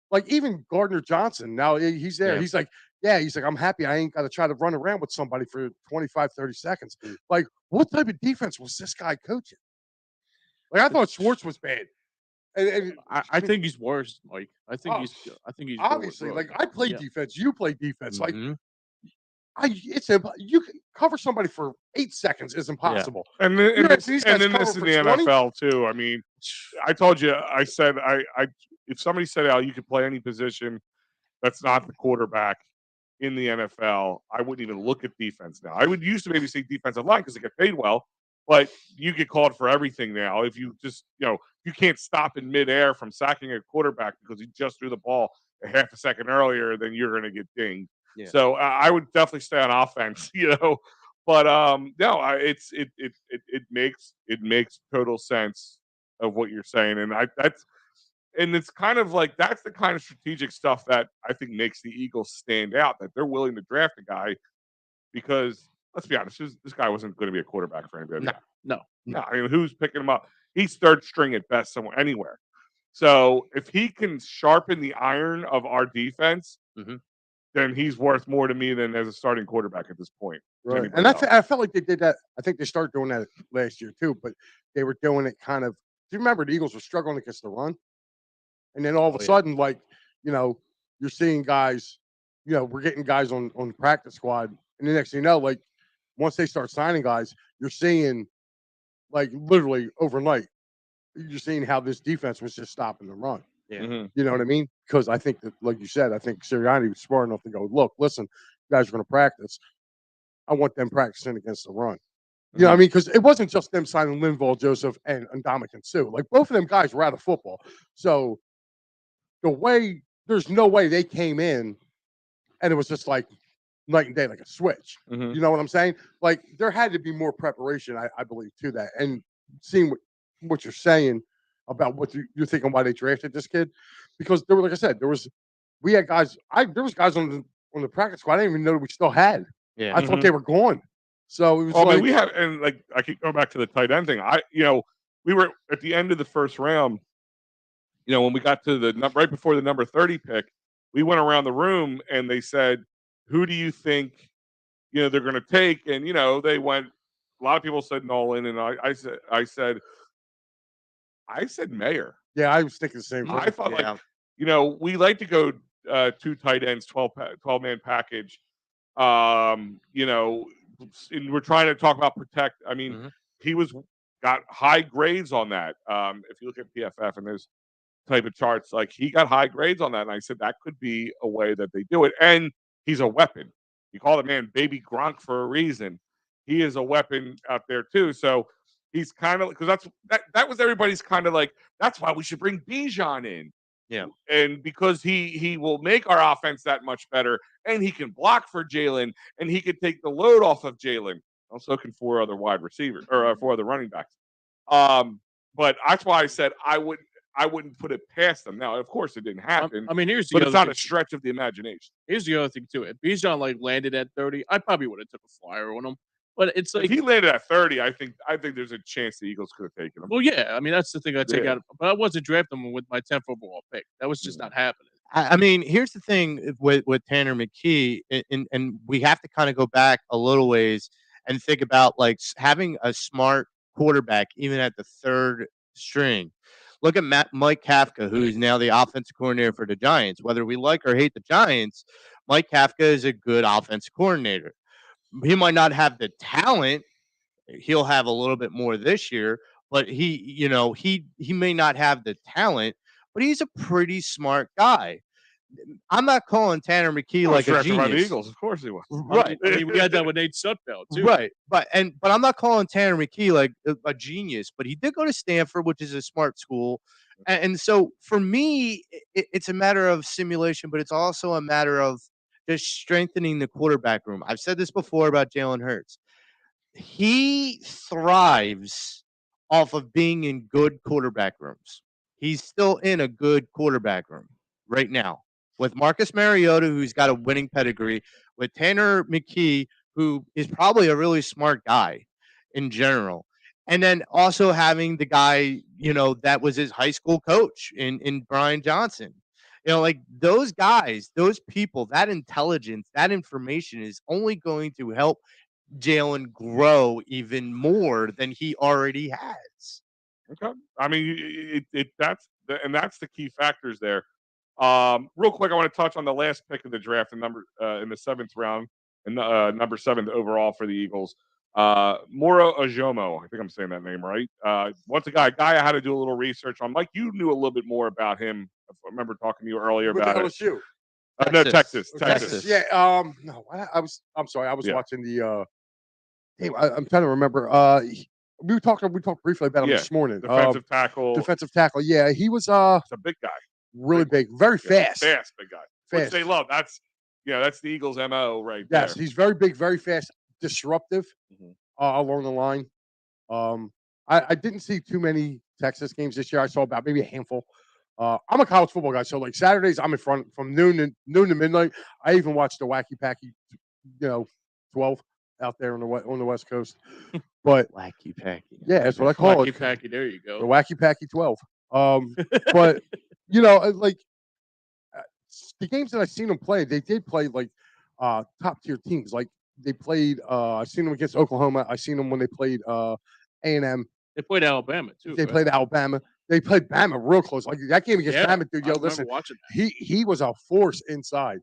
Like even Gardner Johnson, now he's there. Yeah. He's like, I'm happy I ain't got to try to run around with somebody for 25, 30 seconds. Like, what type of defense was this guy coaching? Like, I thought Schwartz was bad. And I think he's worse, Mike. I think he's obviously good, like I play defense, you play defense. Like you can cover somebody for 8 seconds is impossible. Yeah. And then this in the 20? NFL too. I mean, I told you, I said if somebody said, "Al, you could play any position that's not the quarterback in the NFL," I wouldn't even look at defense now. I would used to maybe say defensive line because they get paid well, but you get called for everything now. If you just, you can't stop in midair from sacking a quarterback because he just threw the ball a half a second earlier, then you're going to get dinged. Yeah. So I would definitely stay on offense, But no, it makes total sense of what you're saying, and it's kind of like that's the kind of strategic stuff that I think makes the Eagles stand out. That they're willing to draft a guy because let's be honest, this guy wasn't going to be a quarterback for anybody. No. I mean, who's picking him up? He's third string at best anywhere. So if he can sharpen the iron of our defense, then he's worth more to me than as a starting quarterback at this point. Right. And I felt like they did that. I think they started doing that last year too, but they were doing it kind of. Do you remember the Eagles were struggling against the run? And then all of a sudden, like, you're seeing guys, we're getting guys on the practice squad. And the next thing you know, like, once they start signing guys, you're seeing, like, literally overnight, you're seeing how this defense was just stopping the run. Yeah. Mm-hmm. You know what I mean? Because I think that, like you said, I think Sirianni was smart enough to go, look, listen, you guys are going to practice. I want them practicing against the run. You know what I mean? Because it wasn't just them signing Linval, Joseph, and Ndamukong Suh. Like, both of them guys were out of football. So there's no way they came in and it was just like night and day, like a switch. Mhm. You know what I'm saying? Like, there had to be more preparation, I believe, to that. And seeing what you're saying about what you're thinking why they drafted this kid, because there were, like I said, we had guys. There was guys on the practice squad I didn't even know we still had. Yeah. I thought they were gone. So it was Well, I like mean, we have, and like I keep going back to the tight end thing. We were at the end of the first round. When we got to right before the number 30 pick, we went around the room and they said, "Who do you think they're going to take?" And they went. A lot of people said Nolan, and I said Mayer. yeah, I was thinking the same thing. I thought we like to go 2 tight ends, 12-man package. And we're trying to talk about protect. I mean, he got high grades on that. If you look at PFF and those type of charts, like he got high grades on that, and I said that could be a way that they do it. And he's a weapon. You call the man Baby Gronk for a reason. He is a weapon out there too. So he's kind of because that was everybody's kind of like that's why we should bring Bijan in. Yeah. And because he will make our offense that much better, and he can block for Jalen, and he can take the load off of Jalen. I was looking for other wide receivers or for other running backs. But that's why I said I wouldn't put it past them. Now, of course, it didn't happen. I mean, but it's not a stretch of the imagination. Here's the other thing too. If Bijan landed at 30, I probably would have took a flyer on him. But it's like if he landed at 30, I think there's a chance the Eagles could have taken him. Well, yeah. I mean, that's the thing I take Yeah. out. But I wasn't drafting him with my 10th overall pick. That was just not happening. I mean, here's the thing with Tanner McKee, and we have to kind of go back a little ways and think about having a smart quarterback even at the third string. Look at Mike Kafka, who is now the offensive coordinator for the Giants. Whether we like or hate the Giants, Mike Kafka is a good offensive coordinator. He might not have the talent. He'll have a little bit more this year, but he may not have the talent, but he's a pretty smart guy. I'm not calling Tanner McKee like a genius. By the Eagles, of course he was. Right. I mean, we had that with Nate Sudfeld too. Right. But I'm not calling Tanner McKee like a genius, but he did go to Stanford, which is a smart school. And so for me, it's a matter of simulation, but it's also a matter of just strengthening the quarterback room. I've said this before about Jalen Hurts. He thrives off of being in good quarterback rooms. He's still in a good quarterback room right now with Marcus Mariota, who's got a winning pedigree, with Tanner McKee, who is probably a really smart guy in general. And then also having the guy, that was his high school coach in Brian Johnson. Those guys, those people, that intelligence, that information is only going to help Jalen grow even more than he already has. Okay. I mean, that's the key factors there. Real quick, I want to touch on the last pick of the draft, in the 7th round, and number 7 overall for the Eagles. Moro Ojomo, I think I'm saying that name right. Once a guy I had to do a little research on. Mike, you knew a little bit more about him. I remember talking to you earlier about it. LSU. No, Texas. Yeah. No, I'm sorry. I was watching the. I'm trying to remember. We talked briefly about him this morning. Defensive tackle. Yeah, he was He's a big guy. really big, very fast. Fast, big guy. Fast. Which they love. That's the Eagles' MO right there. Yes, he's very big, very fast, disruptive along the line. I didn't see too many Texas games this year. I saw about maybe a handful. I'm a college football guy, so Saturdays I'm in front from noon to midnight. I even watched the Wacky Packy, 12 out there on the West Coast. But Wacky Packy. Yeah, that's what I call Wacky it. Packy, there you go. The Wacky Packy 12. But the games that I've seen them play, they did play top tier teams. Like they played. I've seen them against Oklahoma. I've seen them when they played A&M. They played Alabama too. They played Alabama. They played Bama real close. Like that game against Bama, dude. Listen, watching that. he was a force inside.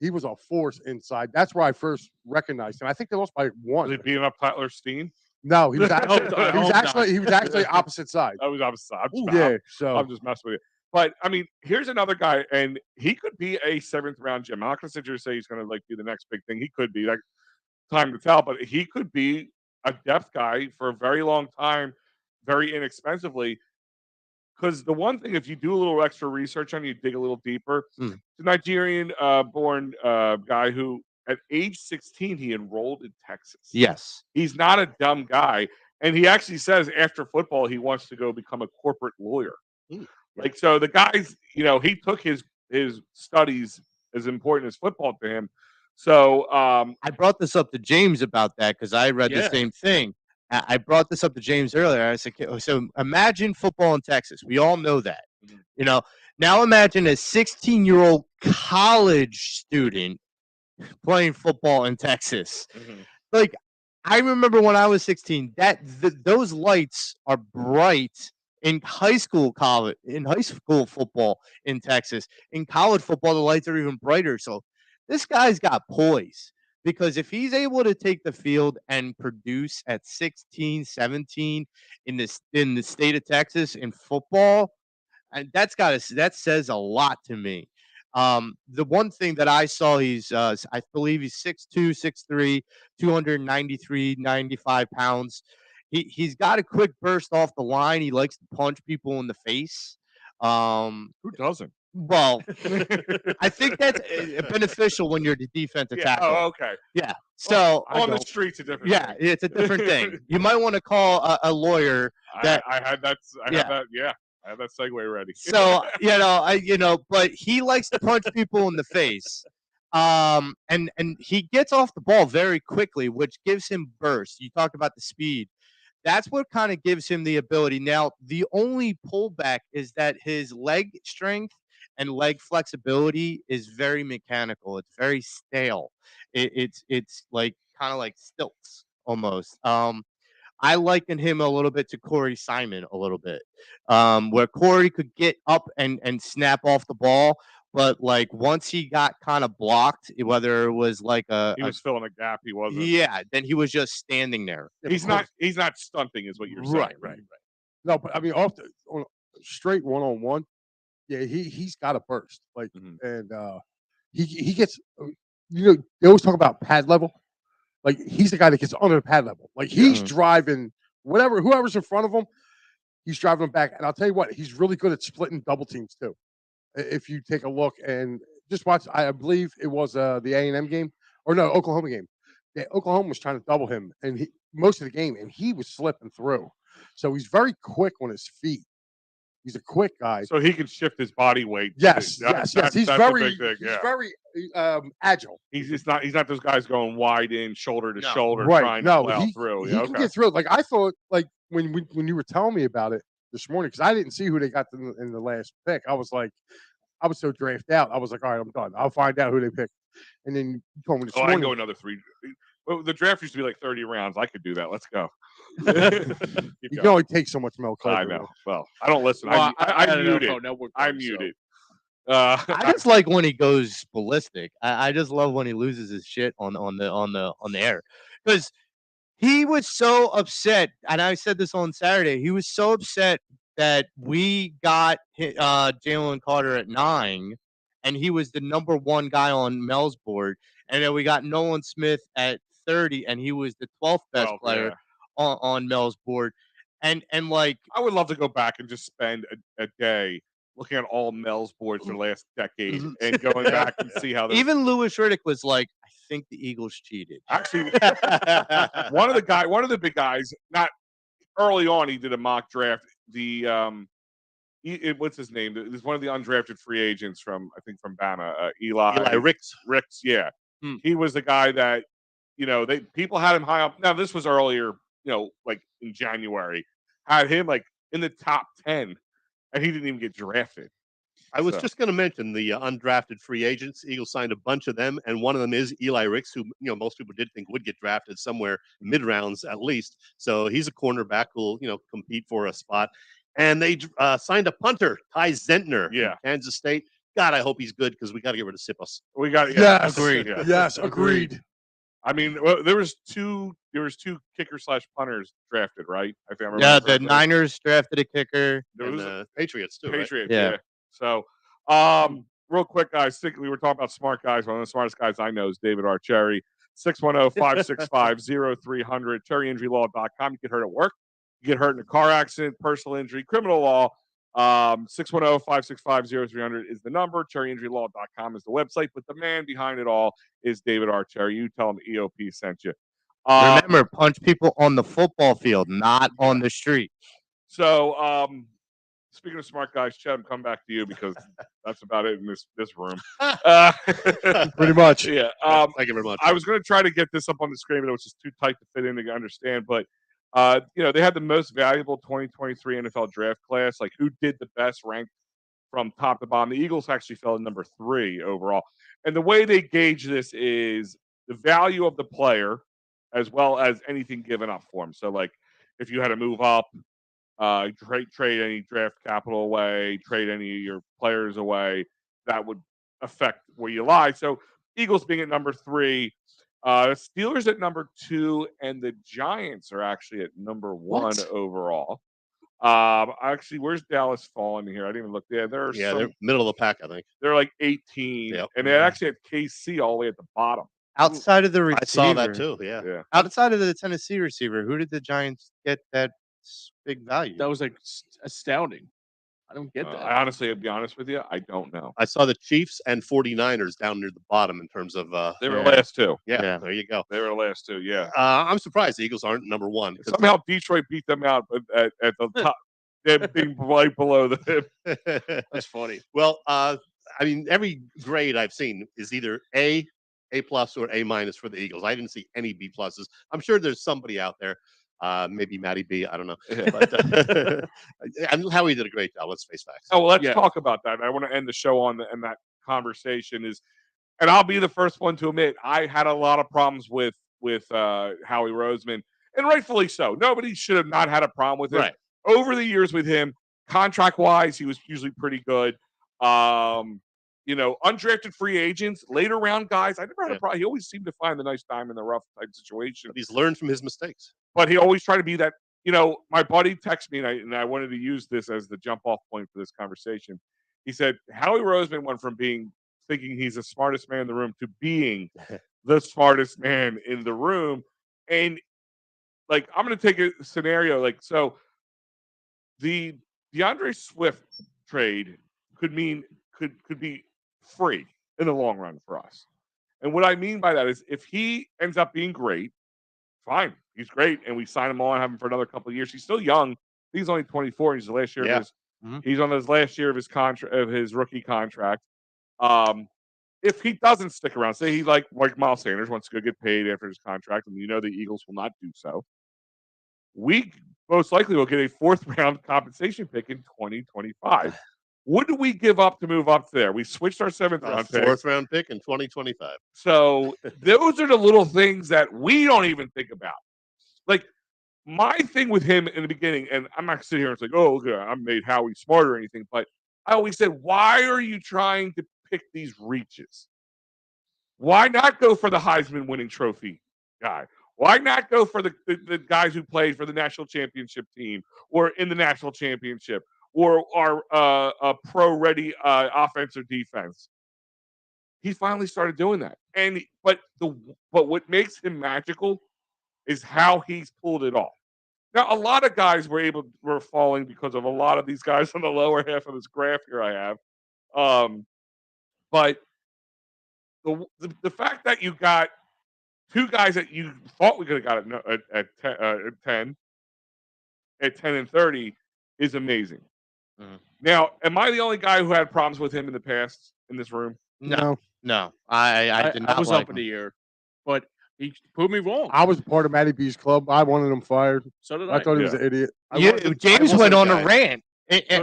He was a force inside. That's where I first recognized him. I think they lost by 1. Was he beating up Tyler Steen? No, he was actually opposite side. I was opposite side. I'm just messing with you. But I mean, here's another guy, and he could be a 7th round gem. I'm not going to sit here and say he's going to be the next big thing. He could be. Time to tell, but he could be a depth guy for a very long time, very inexpensively. Because the one thing, if you do a little extra research on, you dig a little deeper. Mm. The Nigerian born guy who at age 16 he enrolled in Texas. Yes. He's not a dumb guy, and he actually says after football he wants to go become a corporate lawyer. Mm. Like, so the guy's, he took his studies as important as football to him. So I brought this up to James about that because I read the Yeah. same thing. I brought this up to James earlier. I said, so imagine football in Texas. We all know that. Mhm. Now imagine a 16-year-old college student playing football in Texas. Like, I remember when I was 16, those lights are bright in high school football in Texas. In college football, the lights are even brighter. So this guy's got poise, because if he's able to take the field and produce at 16, 17 in the state of Texas in football, and that says a lot to me. The one thing that I saw, I believe he's 6'2", 6'3", 293, 95 pounds. He's got a quick burst off the line. He likes to punch people in the face. Who doesn't? Well, I think that's beneficial when you're the defensive tackle. Oh, okay. Yeah. So on the streets, a different. yeah, thing. it's a different thing. You might want to call a lawyer. I had that. I had that segue ready. So but he likes to punch people in the face. And he gets off the ball very quickly, which gives him burst. You talk about the speed. That's what kind of gives him the ability. Now, the only pullback is that his leg strength and leg flexibility is very mechanical. It's very stale. It's like kind of like stilts almost. I liken him a little bit to Corey Simon a little bit, where Corey could get up and snap off the ball, but like once he got kind of blocked, whether it was like he was filling a gap. He wasn't. Yeah, then he was just standing there. He's not stunting, is what you're saying. Right. No, but I mean, on straight 1-on-1, yeah, he's got a burst. Like, and he gets. They always talk about pad level. Like, he's the guy that gets under the pad level. Like, he's driving whoever's in front of him, he's driving them back. And I'll tell you what, he's really good at splitting double teams too. If you take a look and just watch, I believe it was the A&M game, or no, Oklahoma game. Yeah, Oklahoma was trying to double him, and most of the game, and he was slipping through. So he's very quick on his feet. He's a quick guy. So he can shift his body weight. Yes. He's very, big thing, he's very agile. He's not those guys going wide in, shoulder to shoulder, Right. trying to plow through. He can get through it. Like, I thought, like when you were telling me about it this morning, because I didn't see who they got in the last pick. I was so drafted out. I was like, all right, I'm done. I'll find out who they picked. And then you told me this morning. I can go another 3. Well, the draft used to be like 30 rounds. I could do that. Let's go. You can only take so much milk. I know. Well, I don't listen. Well, I'm muted. I'm so. muted. I just like when he goes ballistic. I just love when he loses his shit on the air, because he was so upset, and I said this on Saturday. He was so upset that we got Jalen Carter at 9, and he was the number 1 guy on Mel's board, and then we got Nolan Smith at 30, and he was the 12th best player on Mel's board, and like I would love to go back and just spend a day looking at all Mel's boards for the last decade and going back and see how. Even Louis Riddick was like, "I think the Eagles cheated." Actually, one of the big guys, not early on, he did a mock draft. What's his name? It was one of the undrafted free agents from Bama, Eli Ricks. Ricks, yeah. He was the guy that people had him high up. Now this was earlier, like in January, had him like in the top 10, and he didn't even get drafted. I was just going to mention the undrafted free agents. Eagles signed a bunch of them, and one of them is Eli Ricks, who most people did think would get drafted somewhere mid rounds at least. So he's a cornerback who'll compete for a spot. And they signed a punter, Ty Zentner, from Kansas State. God, I hope he's good, because we got to get rid of Sippos. We got agreed. Yeah. Yes, agreed. I mean, there was two kicker/punters drafted, right? If I remember. Yeah, the Niners drafted a kicker. There was Patriots too. Patriots, right? yeah. So, real quick, guys. We were talking about smart guys. One of the smartest guys I know is David Archeri. 610-565-0300, terryinjurylaw.com. You get hurt at work. You get hurt in a car accident, personal injury, criminal law. 610-565-0300 is the number. terryinjurylaw.com is the website. But the man behind it all is David R. Terry. You tell him EOP sent you. Remember, punch people on the football field, not on the street. So, speaking of smart guys, Chet, I'm coming back to you because that's about it in this room. Pretty much. Yeah. Thank you very much. I was going to try to get this up on the screen, but it was just too tight to fit in to understand. But, they had the most valuable 2023 NFL draft class. Like, who did the best ranked from top to bottom? The Eagles actually fell in number 3 overall. And the way they gauge this is the value of the player as well as anything given up for him. So, like, if you had to move up, trade any draft capital away, trade any of your players away, that would affect where you lie. So Eagles being at number 3, Steelers at number 2, and the Giants are actually at number 1 overall. Actually, where's Dallas falling here? I didn't even look there. They're middle of the pack, I think. They're like 18, and they actually had KC all the way at the bottom. Outside of the receiver, I saw that too. Yeah. Outside of the Tennessee receiver, who did the Giants get that big value? That was like astounding. I don't get that. I honestly, to be honest with you, I don't know. I saw the Chiefs and 49ers down near the bottom in terms of they were last 2. Yeah, there you go. They were last 2. Yeah. I'm surprised the Eagles aren't number 1. Somehow Detroit beat them out at the top. They're being right below them. That's funny. Well, I mean, every grade I've seen is either A plus or A minus for the Eagles. I didn't see any B pluses. I'm sure there's somebody out there. Maybe Matty B. I don't know. But, and Howie did a great job. Let's face facts. Oh, well, let's talk about that. I want to end the show on that conversation and I'll be the first one to admit I had a lot of problems with Howie Roseman, and rightfully so. Nobody should have not had a problem with him. Right. Over the years with him, contract wise, he was usually pretty good. Undrafted free agents, later round guys. I never had a problem. He always seemed to find the nice time in the rough type situation. But he's learned from his mistakes. But he always tried to be that. My buddy texted me, and I wanted to use this as the jump off point for this conversation. He said Howie Roseman went from thinking he's the smartest man in the room to being the smartest man in the room. And like, I'm going to take a scenario so. The DeAndre Swift trade could be free in the long run for us. And what I mean by that is if he ends up being great, fine. He's great, and we sign him on, have him for another couple of years. He's still young. He's only 24. He's the last year of his he's on his last year of his contract, of his rookie contract. If he doesn't stick around, say he like Miles Sanders wants to go get paid after his contract, and the Eagles will not do so. We most likely will get a 4th round compensation pick in 2025. What do we give up to move up there? We switched our 7th round pick. 4th round pick in 2025. So those are the little things that we don't even think about. Like, my thing with him in the beginning, and I'm not sitting here and say, oh, look, I made Howie smart or anything, but I always said, why are you trying to pick these reaches? Why not go for the Heisman winning trophy guy? Why not go for the guys who played for the national championship team or in the national championship or are a pro-ready offense or defense? He finally started doing that. But what makes him magical is how he's pulled it off. Now, a lot of guys were falling because of a lot of these guys on the lower half of this graph here I have. But the fact that you got 2 guys that you thought we could have got at 10 and 30 is amazing. Mhm. Now, am I the only guy who had problems with him in the past in this room? No. I did not. I was like up in him. the year, but he proved me wrong. I was part of Matty B's club. I wanted him fired. So did I. I thought he was an idiot. James went on a rant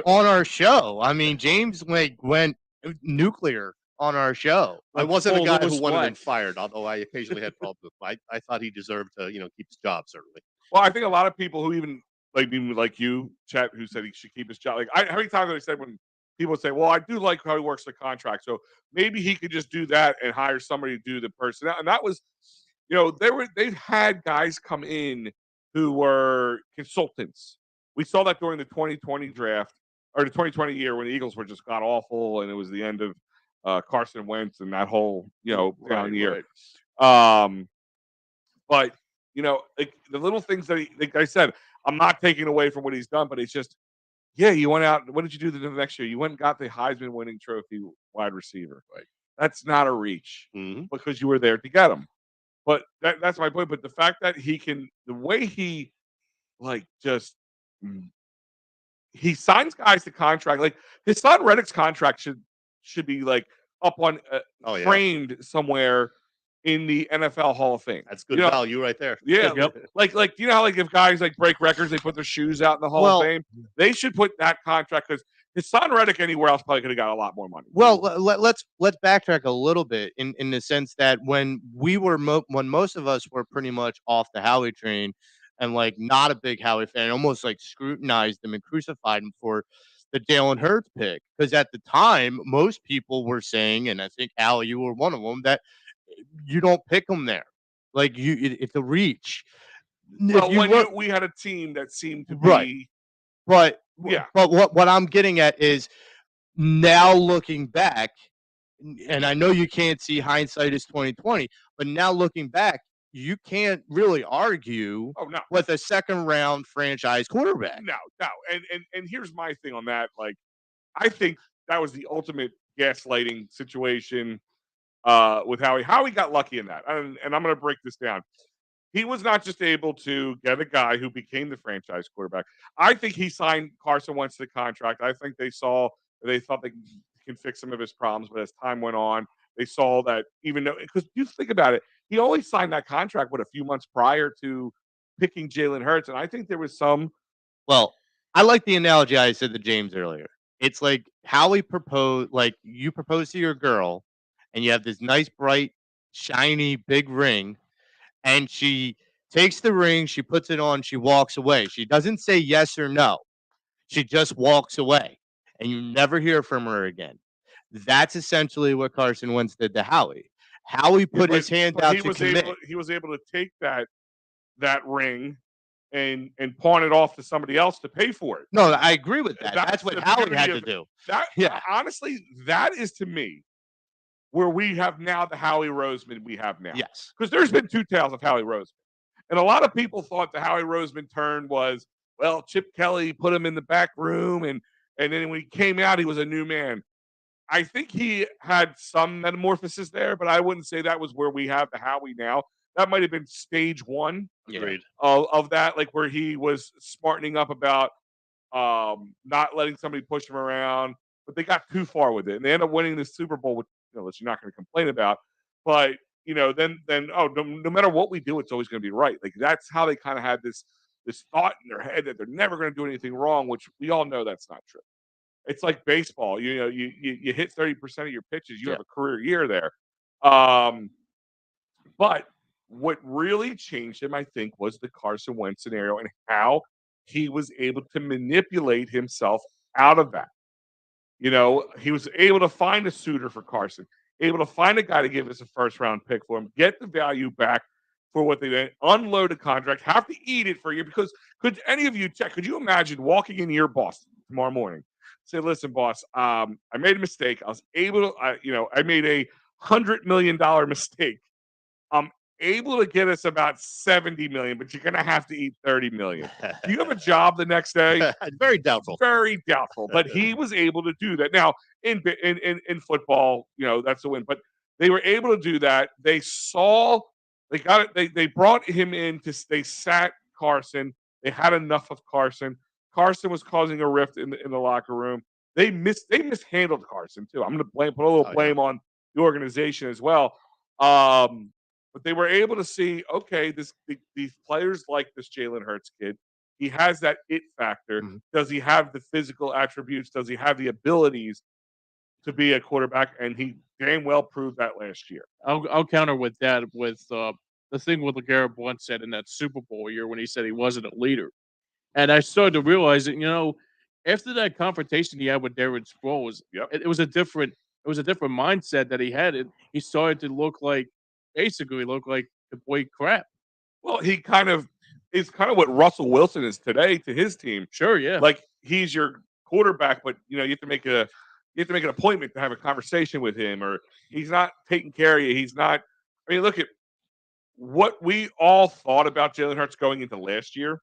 on our show. I mean, James went nuclear on our show. I wasn't a guy who wanted him Sweat. fired, although I occasionally had problems with him. I thought he deserved to, keep his job, certainly. Well, I think a lot of people who even like you, Chet, who said he should keep his job. Like, how many times have I said when people say, well, I do like how he works the contract, so maybe he could just do that and hire somebody to do the personnel. And that was, they've had guys come in who were consultants. We saw that during the 2020 draft or the 2020 year when the Eagles were just god awful, and it was the end of Carson Wentz and that whole down year. Right. But like the little things that like I said, I'm not taking away from what he's done, but it's just, yeah, you went out. What did you do the next year? You went and got the Heisman winning trophy wide receiver. Right. That's not a reach because you were there to get him. But that's my point. But the fact that the way he like just he signs guys to contract. Like his son Reddick's contract should be like up on framed somewhere in the NFL Hall of Fame. That's good value right there. Yeah, like you know how like if guys like break records, they put their shoes out in the Hall of Fame. They should put that contract because his son Reddick anywhere else probably could have got a lot more money. Well, let's backtrack a little bit in the sense that when we were when most of us were pretty much off the Howie train and like not a big Howie fan, almost like scrutinized him and crucified him for the Jalen Hurts pick. Because at the time, most people were saying, and I think Al, you were one of them, that you don't pick him there. Like it's a reach. Well, we had a team that seemed to be right. But what I'm getting at is now looking back, and I know you can't see hindsight is 2020, but now looking back, you can't really argue with a second round franchise quarterback. No. And here's my thing on that. Like, I think that was the ultimate gaslighting situation with Howie. Howie got lucky in that. And I'm going to break this down. He was not just able to get a guy who became the franchise quarterback. I think he signed Carson Wentz to the contract. I think they thought they can fix some of his problems, but as time went on, they saw that even though, because you think about it, he only signed that contract a few months prior to picking Jalen Hurts, and I think there was some. Well, I like the analogy I said to James earlier. It's like Howie proposed, like you propose to your girl, and you have this nice, bright, shiny, big ring. And she takes the ring, she puts it on, she walks away. She doesn't say yes or no. She just walks away, and you never hear from her again. That's essentially what Carson Wentz did to Howie. Howie put his hand out to commit. He was able to take that ring and pawn it off to somebody else to pay for it. No, I agree with that. That's what Howie had to do. Honestly, that is to me where we have now the Howie Roseman we have now. Yes. Because there's been two tales of Howie Roseman. And a lot of people thought the Howie Roseman turn was, well, Chip Kelly put him in the back room, and then when he came out, he was a new man. I think he had some metamorphosis there, but I wouldn't say that was where we have the Howie now. That might have been stage one of that, like where he was smartening up about not letting somebody push him around, but they got too far with it. And they ended up winning the Super Bowl with, that you're not going to complain about. But, then no matter what we do, it's always going to be right. Like that's how they kind of had this thought in their head that they're never going to do anything wrong, which we all know that's not true. It's like baseball. You hit 30% of your pitches, you have a career year there. But what really changed him, I think, was the Carson Wentz scenario and how he was able to manipulate himself out of that. He was able to find a suitor for Carson, able to find a guy to give us a first-round pick for him, get the value back for what they did, unload a contract, have to eat it for you. Because could any of you, Chet, could you imagine walking into your boss tomorrow morning, say, listen, boss, I made a mistake. I was able to, I made $100 million mistake. I'm able to get us about 70 million, but you're going to have to eat 30 million. Do you have a job the next day? Very doubtful. Very doubtful. But he was able to do that. Now, in football, that's a win. But they were able to do that. They got it. They brought him in they sat Carson. They had enough of Carson. Carson was causing a rift in the locker room. They mishandled Carson too. I'm going to put a little blame on the organization as well. But they were able to see, okay, these players like this Jalen Hurts kid. He has that it factor. Mm-hmm. Does he have the physical attributes? Does he have the abilities to be a quarterback? And he damn well proved that last year. I'll counter with that with the thing what LeGarrette Blount said in that Super Bowl year when he said he wasn't a leader. And I started to realize that, after that confrontation he had with Darren Sproles, it was a different mindset that he had. He started to look like the boy crap. Well, he kind of what Russell Wilson is today to his team. Sure, yeah. Like he's your quarterback, but you have to make an appointment to have a conversation with him, or he's not taking care of you. He's not. I mean, look at what we all thought about Jalen Hurts going into last year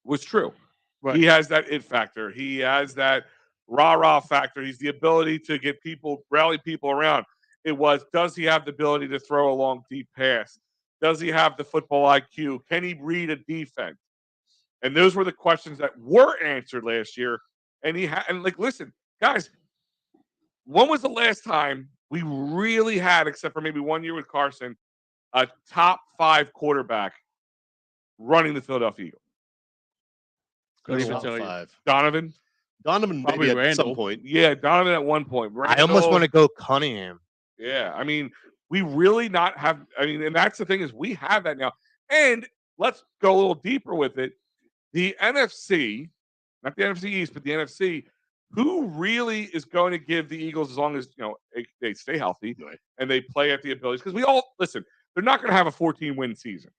was true. Right. He has that it factor. He has that rah-rah factor. He's the ability to get people, rally people around. It was, does he have the ability to throw a long, deep pass? Does he have the football IQ? Can he read a defense? And those were the questions that were answered last year. And listen, guys, when was the last time we really had, except for maybe 1 year with Carson, a top 5 quarterback running the Philadelphia Eagles? Couldn't even Top tell you. 5. Donovan? Donovan Probably maybe at some Randall. point. Yeah, Donovan at one point. I almost Randall. want to go Cunningham. Yeah, I mean, we really not have. I mean, and that's the thing is we have that now. And let's go a little deeper with it. The NFC, not the NFC East, but the NFC. Who really is going to give the Eagles, as long as they stay healthy Right. and they play at the abilities? Because we all listen. They're not going to have a 14-win season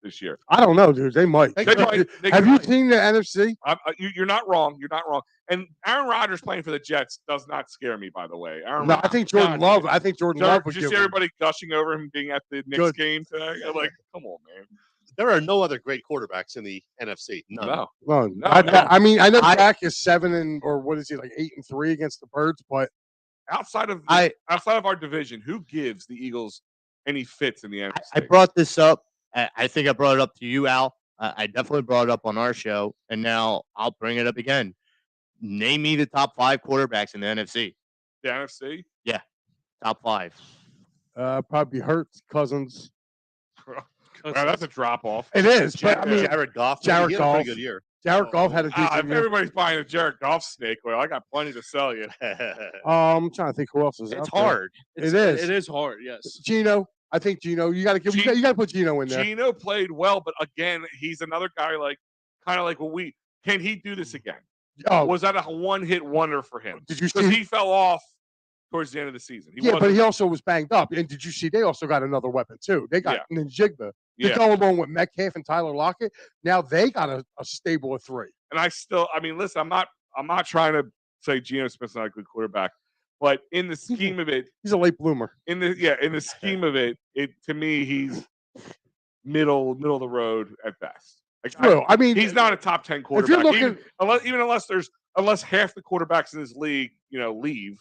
this year. I don't know, dude. They might. They might. Have you seen the NFC? You're not wrong. You're not wrong. And Aaron Rodgers playing for the Jets does not scare me. By the way, No, I think Jordan Love. I think Jordan Love would Did you give see him. everybody gushing over him being at the Knicks Good. game today? I'm like, come on, man. There are no other great quarterbacks in the NFC. None. No. No, No, I mean, I know Dak is 7 or what is he, like 8-3 against the Birds, but Outside of our division, who gives the Eagles any fits in the NFC? I brought this up. I think I brought it up to you, Al. I definitely brought it up on our show, and now I'll bring it up again. Name me the top 5 quarterbacks in the NFC. The NFC? Yeah, top 5. probably Hurts, Cousins. Wow, that's a drop off. It is, but I mean, Jared Goff. Jared he had a Goff. pretty good year. Jared Goff had a If decent year. everybody's buying a Jared Goff snake oil, I got plenty to sell you. I'm trying to think who else is It's out there. hard. It is. It is hard. Yes. Gino. I think Gino. You got to give. You got to put Gino in there. Gino played well, but again, he's another guy kind of like can he do this again? Oh, Was that a one-hit wonder for him? did you Because see? he fell off towards the end of the season. But he also was banged up. And did you see? They also got another weapon too. They got Njigba. They Yeah. go along with Metcalf and Tyler Lockett. Now they got a stable of 3. And I mean, listen, I'm not trying to say Geno Smith's not a good quarterback, but in the scheme of it, He's a late bloomer. in the scheme of it, to me, he's middle of the road at best. True. I mean, he's not a top 10 quarterback. If you're looking, unless half the quarterbacks in this league, leave,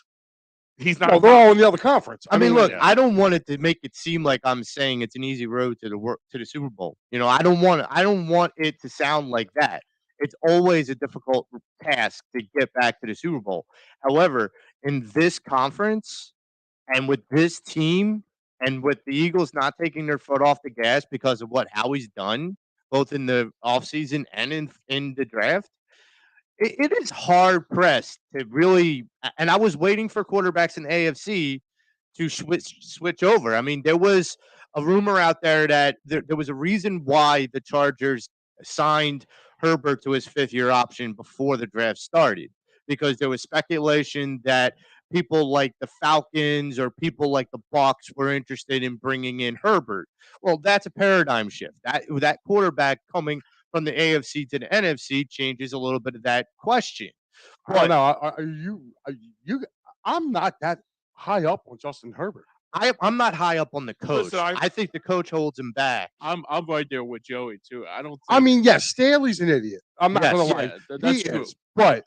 he's not. well, they're all in the other conference. I mean, look, yeah. I don't want it to make it seem like I'm saying it's an easy road to the Super Bowl. I don't want it to sound like that. It's always a difficult task to get back to the Super Bowl. However, in this conference and with this team and with the Eagles not taking their foot off the gas because of what Howie's done, both in the offseason and in the draft, it is hard pressed to really. And I was waiting for quarterbacks in AFC to switch over. I mean, there was a rumor out there that there was a reason why the Chargers signed Herbert to his 5th-year option before the draft started, because there was speculation that people like the Falcons or people like the Bucs were interested in bringing in Herbert. Well, that's a paradigm shift. That quarterback coming from the AFC to the NFC changes a little bit of that question. I don't know. Are you? I'm not that high up on Justin Herbert. I'm not high up on the coach. Listen, I think the coach holds him back. I'm right there with Joey too. I don't. Think, I mean, yes, Staley's an idiot. I'm not Yes, going to lie. yeah, that's He true. is. But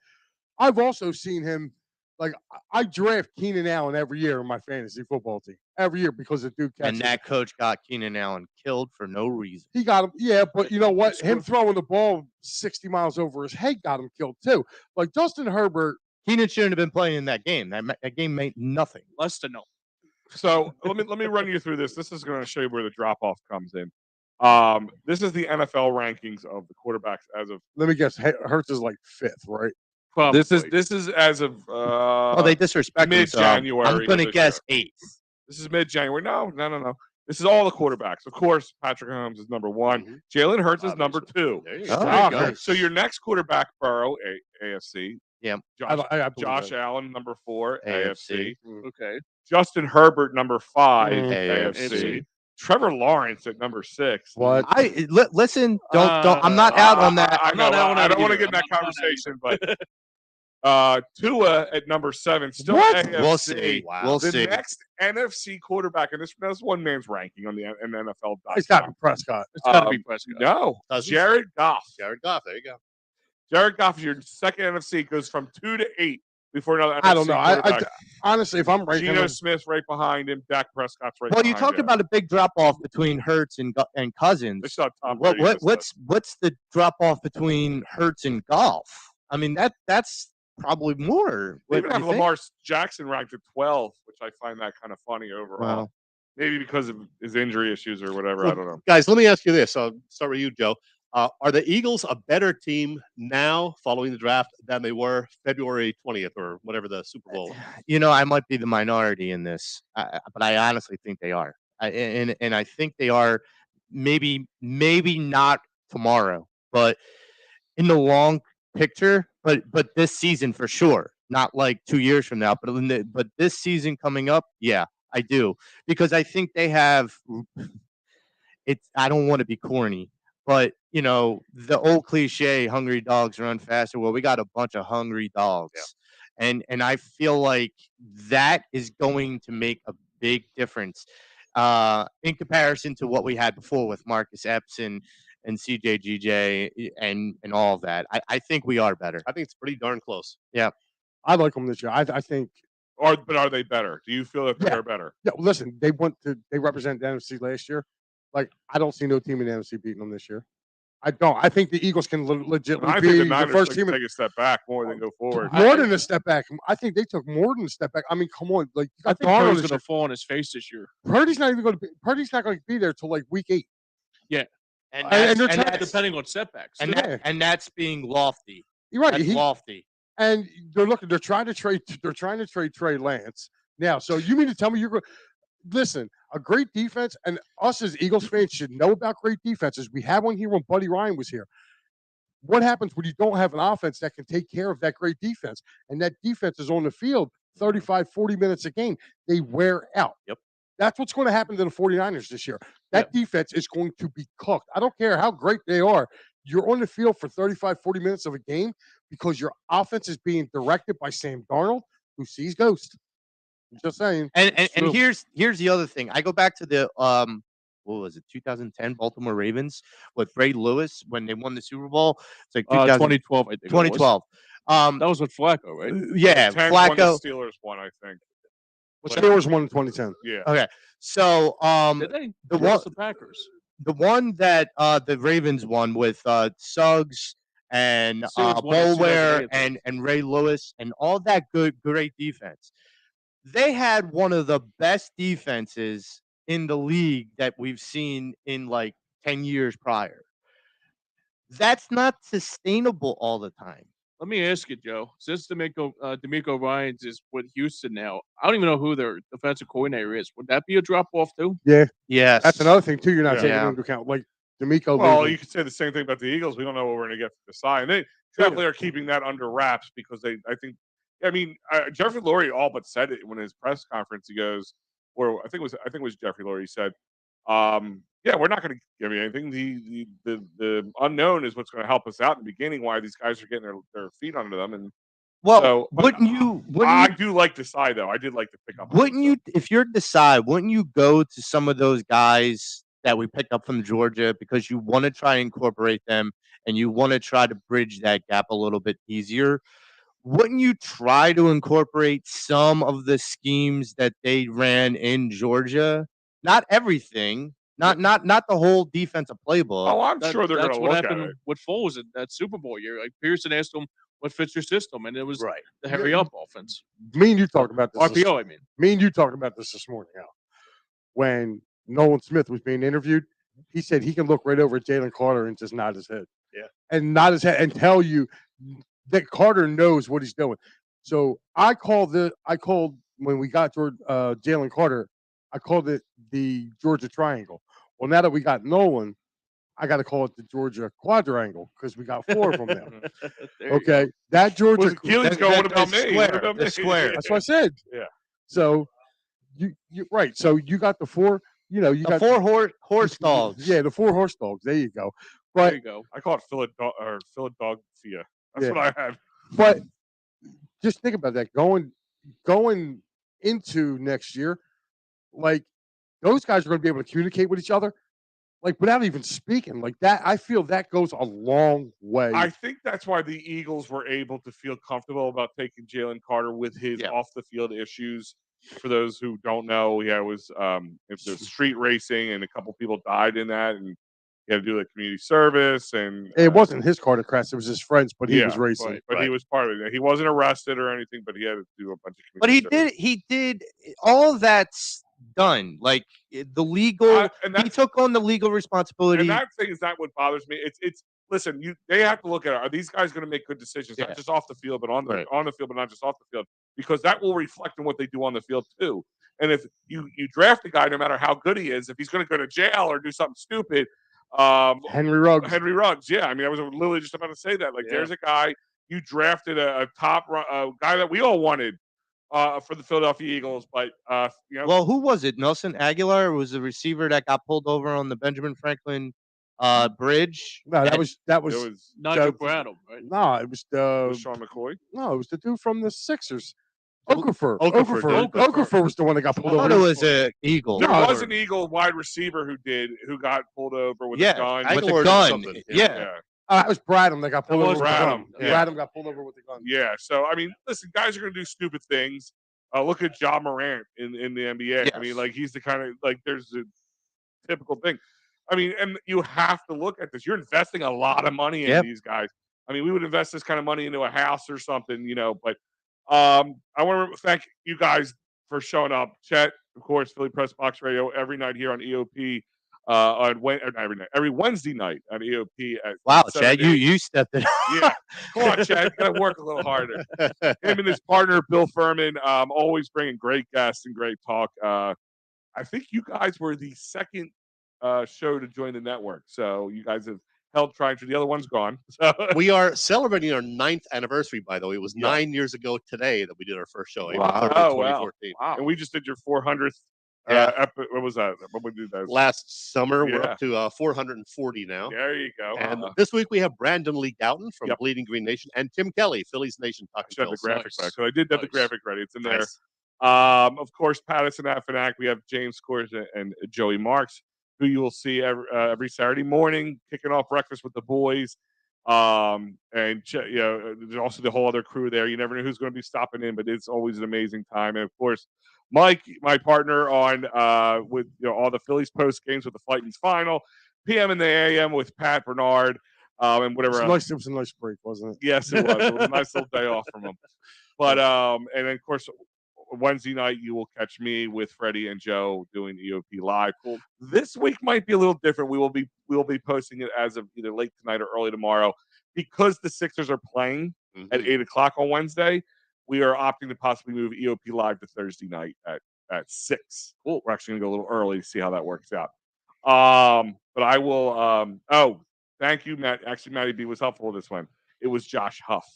I've also seen him. Like, I draft Keenan Allen every year in my fantasy football team. Every year because the dude catches. And that coach got Keenan Allen killed for no reason. He got him. Yeah, but you know what? Him throwing the ball 60 miles over his head got him killed too. Like Justin Herbert. Keenan shouldn't have been playing in that game. That game meant nothing. Less to know. So let me run you through this. This is going to show you where the drop off comes in. This is the NFL rankings of the quarterbacks as of. Let me guess. Hurts is like 5th, right? Probably. This is as of. They disrespect mid-January I'm going to of this guess 8th. This is mid-January. No. This is all the quarterbacks. Of course, Patrick Mahomes is number 1. Jalen Hurts is number 2. There you Oh, go. Ah, nice. So your next quarterback, Burrow, AFC. Yeah. Josh, I believe Josh that. Allen, number 4, AFC. AFC. Okay. Justin Herbert, number 5, AFC. AFC. Trevor Lawrence at number 6. What? Listen. Don't. I'm not out on that. I I'm not know. out on I that don't want to either. get in that I'm not on that conversation, but Tua at number 7, still What? AFC. We'll see. Wow. We'll The see. next NFC quarterback, and that's one man's ranking on the NFL. It's got to be Prescott. It's got to be Prescott. No, Cousins? Jared Goff. Jared Goff. There you go. Jared Goff is your second NFC, goes from 2 to 8 before another NFC I don't know. quarterback. Honestly, if I'm right, Geno Smith's right behind him. Dak Prescott's right Well, behind you talked him. about a big drop off between Hurts and Cousins. They saw Tom Brady in this What's the drop off between Hurts and Golf? I mean that's probably more. They What even do have you think? Lamar Jackson ranked at 12, which I find that kind of funny overall. Well, Maybe because of his injury issues or whatever. I don't know. Guys, let me ask you this. I'll start with you, Joe. Are the Eagles a better team now following the draft than they were February 20th or whatever the Super Bowl was? I might be the minority in this, but I honestly think they are. And I think they are maybe not tomorrow, but in the long picture, but this season for sure. Not like 2 years from now, but this season coming up, yeah, I do. Because I think they have I don't want to be corny, but the old cliche, hungry dogs run faster. Well, we got a bunch of hungry dogs. And I feel like that is going to make a big difference in comparison to what we had before with Marcus Epps and CJGJ and all of that. I think we are better. I think it's pretty darn close. Yeah. I like them this year. I think. But are they better? Do you feel that they're better? Yeah, listen, they represent the NFC last year. Like, I don't see no team in the NFC beating them this year. I don't. I think the Eagles can legitimately I be think the the Niners first take team. a step back more than go forward. More than a step back. I think they took more than a step back. I mean, come on. Like, you I got think Darnold Purdy's this going year. to fall on his face this year. Purdy's not going to be there till like week 8. And they're that's, Depending on setbacks. and that's being lofty. You're right. That's lofty. And they're trying to trade Trey Lance now. So you mean to tell me you're going? Listen, a great defense, and us as Eagles fans should know about great defenses. We had one here when Buddy Ryan was here. What happens when you don't have an offense that can take care of that great defense, and that defense is on the field 35, 40 minutes a game? They wear out. Yep. That's what's going to happen to the 49ers this year. That defense is going to be cooked. I don't care how great they are. You're on the field for 35, 40 minutes of a game because your offense is being directed by Sam Darnold, who sees ghosts. I'm just saying. And here's the other thing. I go back to the what was it, 2010 Baltimore Ravens with Ray Lewis when they won the Super Bowl. It's like 2012, I think. 2012. That was with Flacco, right? Yeah, 10 won the Flacco. Steelers won, I think. Steelers won in 2010. Yeah. Okay, so Did they? the Versus one the Packers. the one that the Ravens won with Suggs and Steelers won in Boulware 2008. and Ray Lewis and all that great defense. They had one of the best defenses in the league that we've seen in like 10 years prior. That's not sustainable all the time. Let me ask you, Joe. Since D'Amico Ryans is with Houston now, I don't even know who their defensive coordinator is. Would that be a drop off too? Yeah, Yes. that's another thing too. You're not taking Yeah. into account. Like D'Amico. Well, leaving. you could say the same thing about the Eagles. We don't know what we're going to get from the side. And they definitely are keeping that under wraps because Jeffrey Lurie all but said it when his press conference. He goes, or I think it was Jeffrey Lurie. He said, we're not going to give you anything. The unknown is what's going to help us out in the beginning. Why these guys are getting their feet under them, and wouldn't you? I do like the side though. I did like to pick up. Wouldn't you, if you're decide? Wouldn't you go to some of those guys that we picked up from Georgia because you want to try and incorporate them and you want to try to bridge that gap a little bit easier? Wouldn't you try to incorporate some of the schemes that they ran in Georgia? Not everything. Not the whole defensive playbook. Oh, I'm sure they're going to what look at happened it. with Foles in that Super Bowl year. Like Pearson asked him what fits your system, and it was Right. the hurry up offense. Me and you talked about this. RPO, I mean. Me and you talked about this morning, Al. When Nolan Smith was being interviewed, he said he can look right over at Jalen Carter and just nod his head. Yeah. And nod his head and tell you that Carter knows what he's doing. So I called when we got toward Jalen Carter, I called it the Georgia Triangle. Well, now that we got Nolan, I got to call it the Georgia Quadrangle because we got 4 of them now. Okay, that Georgia. Was Keely's going? What about me? What about The me? square. That's what I said. Yeah. So you right. So you got the 4. You The got 4 horse dogs. Yeah, the 4 horse dogs. There you go. There But you go. I call it Philadelphia. That's Yeah. what I had. but just think about that going into next year. Like those guys are going to be able to communicate with each other, like without even speaking. Like that, I feel that goes a long way. I think that's why the Eagles were able to feel comfortable about taking Jalen Carter with his off the field issues. For those who don't know, it was street racing, and a couple people died in that, and he had to do like community service. And it wasn't his car that crashed; it was his friends. But he was racing. Right. But he was part of it. He wasn't arrested or anything, but he had to do a bunch of. But he did all of that's done. Like the legal, he took on the legal responsibility. And that thing is not what bothers me. It's listen, they have to look at it. Are these guys going to make good decisions, not just off the field, but on the field, but not just off the field, because that will reflect on what they do on the field too. And if you draft a guy, no matter how good he is, if he's going to go to jail or do something stupid, Henry Ruggs, yeah. I mean, I was literally just about to say that. Like, there's a guy you drafted a top guy that we all wanted for the Philadelphia Eagles, but well, who was it? Nelson Aguilar was the receiver that got pulled over on the Benjamin Franklin bridge. No, that was Nigel Bradham, right? No, it was Sean McCoy. No, it was the dude from the Sixers. Okafor was the one that got pulled over. I thought it was an Eagle. There was an Eagle wide receiver who got pulled over with a gun. With a gun. That was Bradham that got pulled over with a gun. Yeah. Bradham got pulled over with a gun. Yeah. So I mean, listen, guys are going to do stupid things. Look at Ja Morant in the NBA. I mean, like he's the kind of like there's a typical thing. I mean, and you have to look at this. You're investing a lot of money in these guys. I mean, we would invest this kind of money into a house or something, But I want to thank you guys for showing up. Chet, of course, Philly Press Box Radio every night here on EOP. Every Wednesday night on EOP. Wow, Chad, you stepped it up. Yeah, come on, Chad, gotta work a little harder. Him and his partner Bill Furman, always bringing great guests and great talk. I think you guys were the second show to join the network, so you guys have held trying to. The other one's gone. So. We are celebrating our 9th anniversary, by the way. It was 9 years ago today that we did our first show. Wow. 2014. Wow. And we just did your 400th. What was that? What would we do that? Last summer, we're up to 440 now. There you go. And this week we have Brandon Lee Gouton from Bleeding Green Nation and Tim Kelly, Phillies Nation. I should have the graphic back. So I did have the graphic ready. It's in there. Of course, Patterson Afanac. We have James Scorza and Joey Marks, who you will see every Saturday morning, kicking off breakfast with the boys. And there's also the whole other crew there. You never know who's going to be stopping in, but it's always an amazing time. And of course, Mike, my partner on with all the Phillies post games with the Fightins final, PM in the AM with Pat Bernard, and whatever else. It was a nice break, wasn't it? Yes, it was. It was a nice little day off from him. But and then of course Wednesday night you will catch me with Freddie and Joe doing EOP Live. Cool. This week might be a little different. We will be posting it as of either late tonight or early tomorrow because the Sixers are playing at 8:00 on Wednesday. We are opting to possibly move EOP Live to Thursday night at 6. Cool. We're actually going to go a little early to see how that works out. But I will. Thank you, Matt. Actually, Matty B was helpful with this one. It was Josh Huff.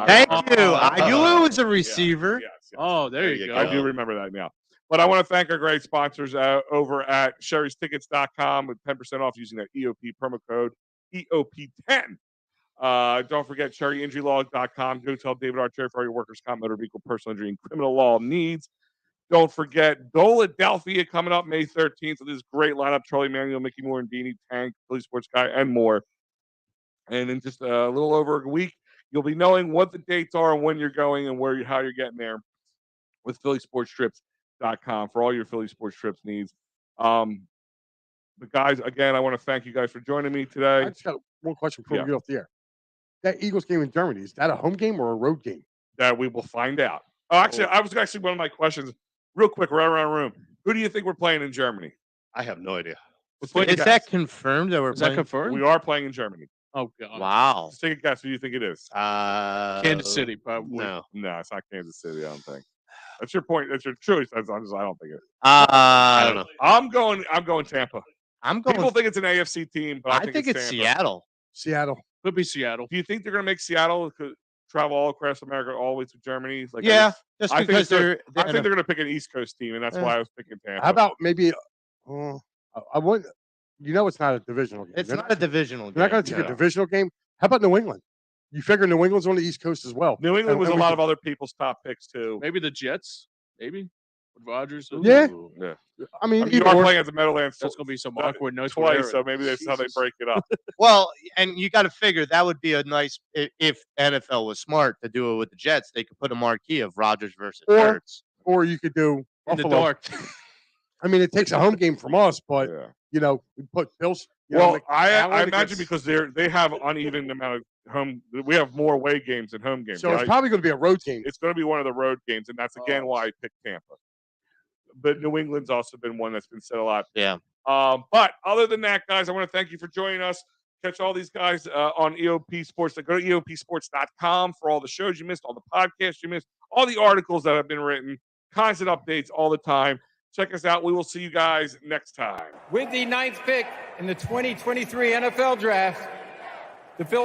Thank you. I knew it was a receiver. Yes. Oh, there you go. I do remember that now. But I want to thank our great sponsors over at Sherry'sTickets.com with 10% off using that EOP promo code EOP10. Don't forget SherryInjuryLaw.com. Go tell David Archer for all your workers' comp, motor vehicle, personal injury, and criminal law needs. Don't forget Philadelphia coming up May 13th with this great lineup: Charlie Manuel, Mickey Moore, and Beanie Tank, Philly Sports Guy, and more. And in just a little over a week, you'll be knowing what the dates are and when you're going and how you're getting there with PhillySportsTrips.com for all your Philly Sports Trips needs. But guys, again, I want to thank you guys for joining me today. I just got one question before we get off the air. That Eagles game in Germany, is that a home game or a road game? That we will find out. Oh, actually, I was actually one of my questions. Real quick, right around the room. Who do you think we're playing in Germany? I have no idea. Is that confirmed that we're playing? That confirmed? We are playing in Germany. Oh, God. Wow. Let's take a guess. Who do you think it is? Kansas City, probably. No, it's not Kansas City, I don't think. That's your point. That's your choice. I don't think it. I don't know. I'm going Tampa. People think it's an AFC team, but I think it's Seattle. Seattle. Could be Seattle. Do you think they're going to make Seattle travel all across America, all the way to Germany? Like, yeah, just because I think they're going to pick an East Coast team, and that's why I was picking Tampa. How about maybe? I wouldn't. It's not a divisional game. It's not a divisional game. They're not going to take a divisional game. How about New England? You figure New England's on the East Coast as well. New England And- was and a we lot could- of other people's top picks too. Maybe the Jets. Maybe with Rodgers. Yeah. Ooh, yeah. I mean, You either are or. playing at the Meadowlands That's gonna be some that- awkward notes twice, so maybe that's how they Jesus. break it up. Well, and you got to figure that would be a nice if NFL was smart to do it with the Jets. They could put a marquee of Rodgers versus Or- Hurts. Or you could do in the Buffalo. dark. I mean, it takes a home game from us, but Yeah. you know, we put Bills. You know, Well, like, I would imagine against- because they have uneven amount of home. We have more away games than home games. so right? it's probably going to be a road game. It's going to be one of the road games, and that's again why I picked Tampa. But New England's also been one that's been said a lot. Yeah. But other than that, guys, I want to thank you for joining us. Catch all these guys on EOP Sports. Go to EOPsports.com for all the shows you missed, all the podcasts you missed, all the articles that have been written, constant updates all the time. Check us out. We will see you guys next time. With the 9th pick in the 2023 NFL Draft, the Philadelphia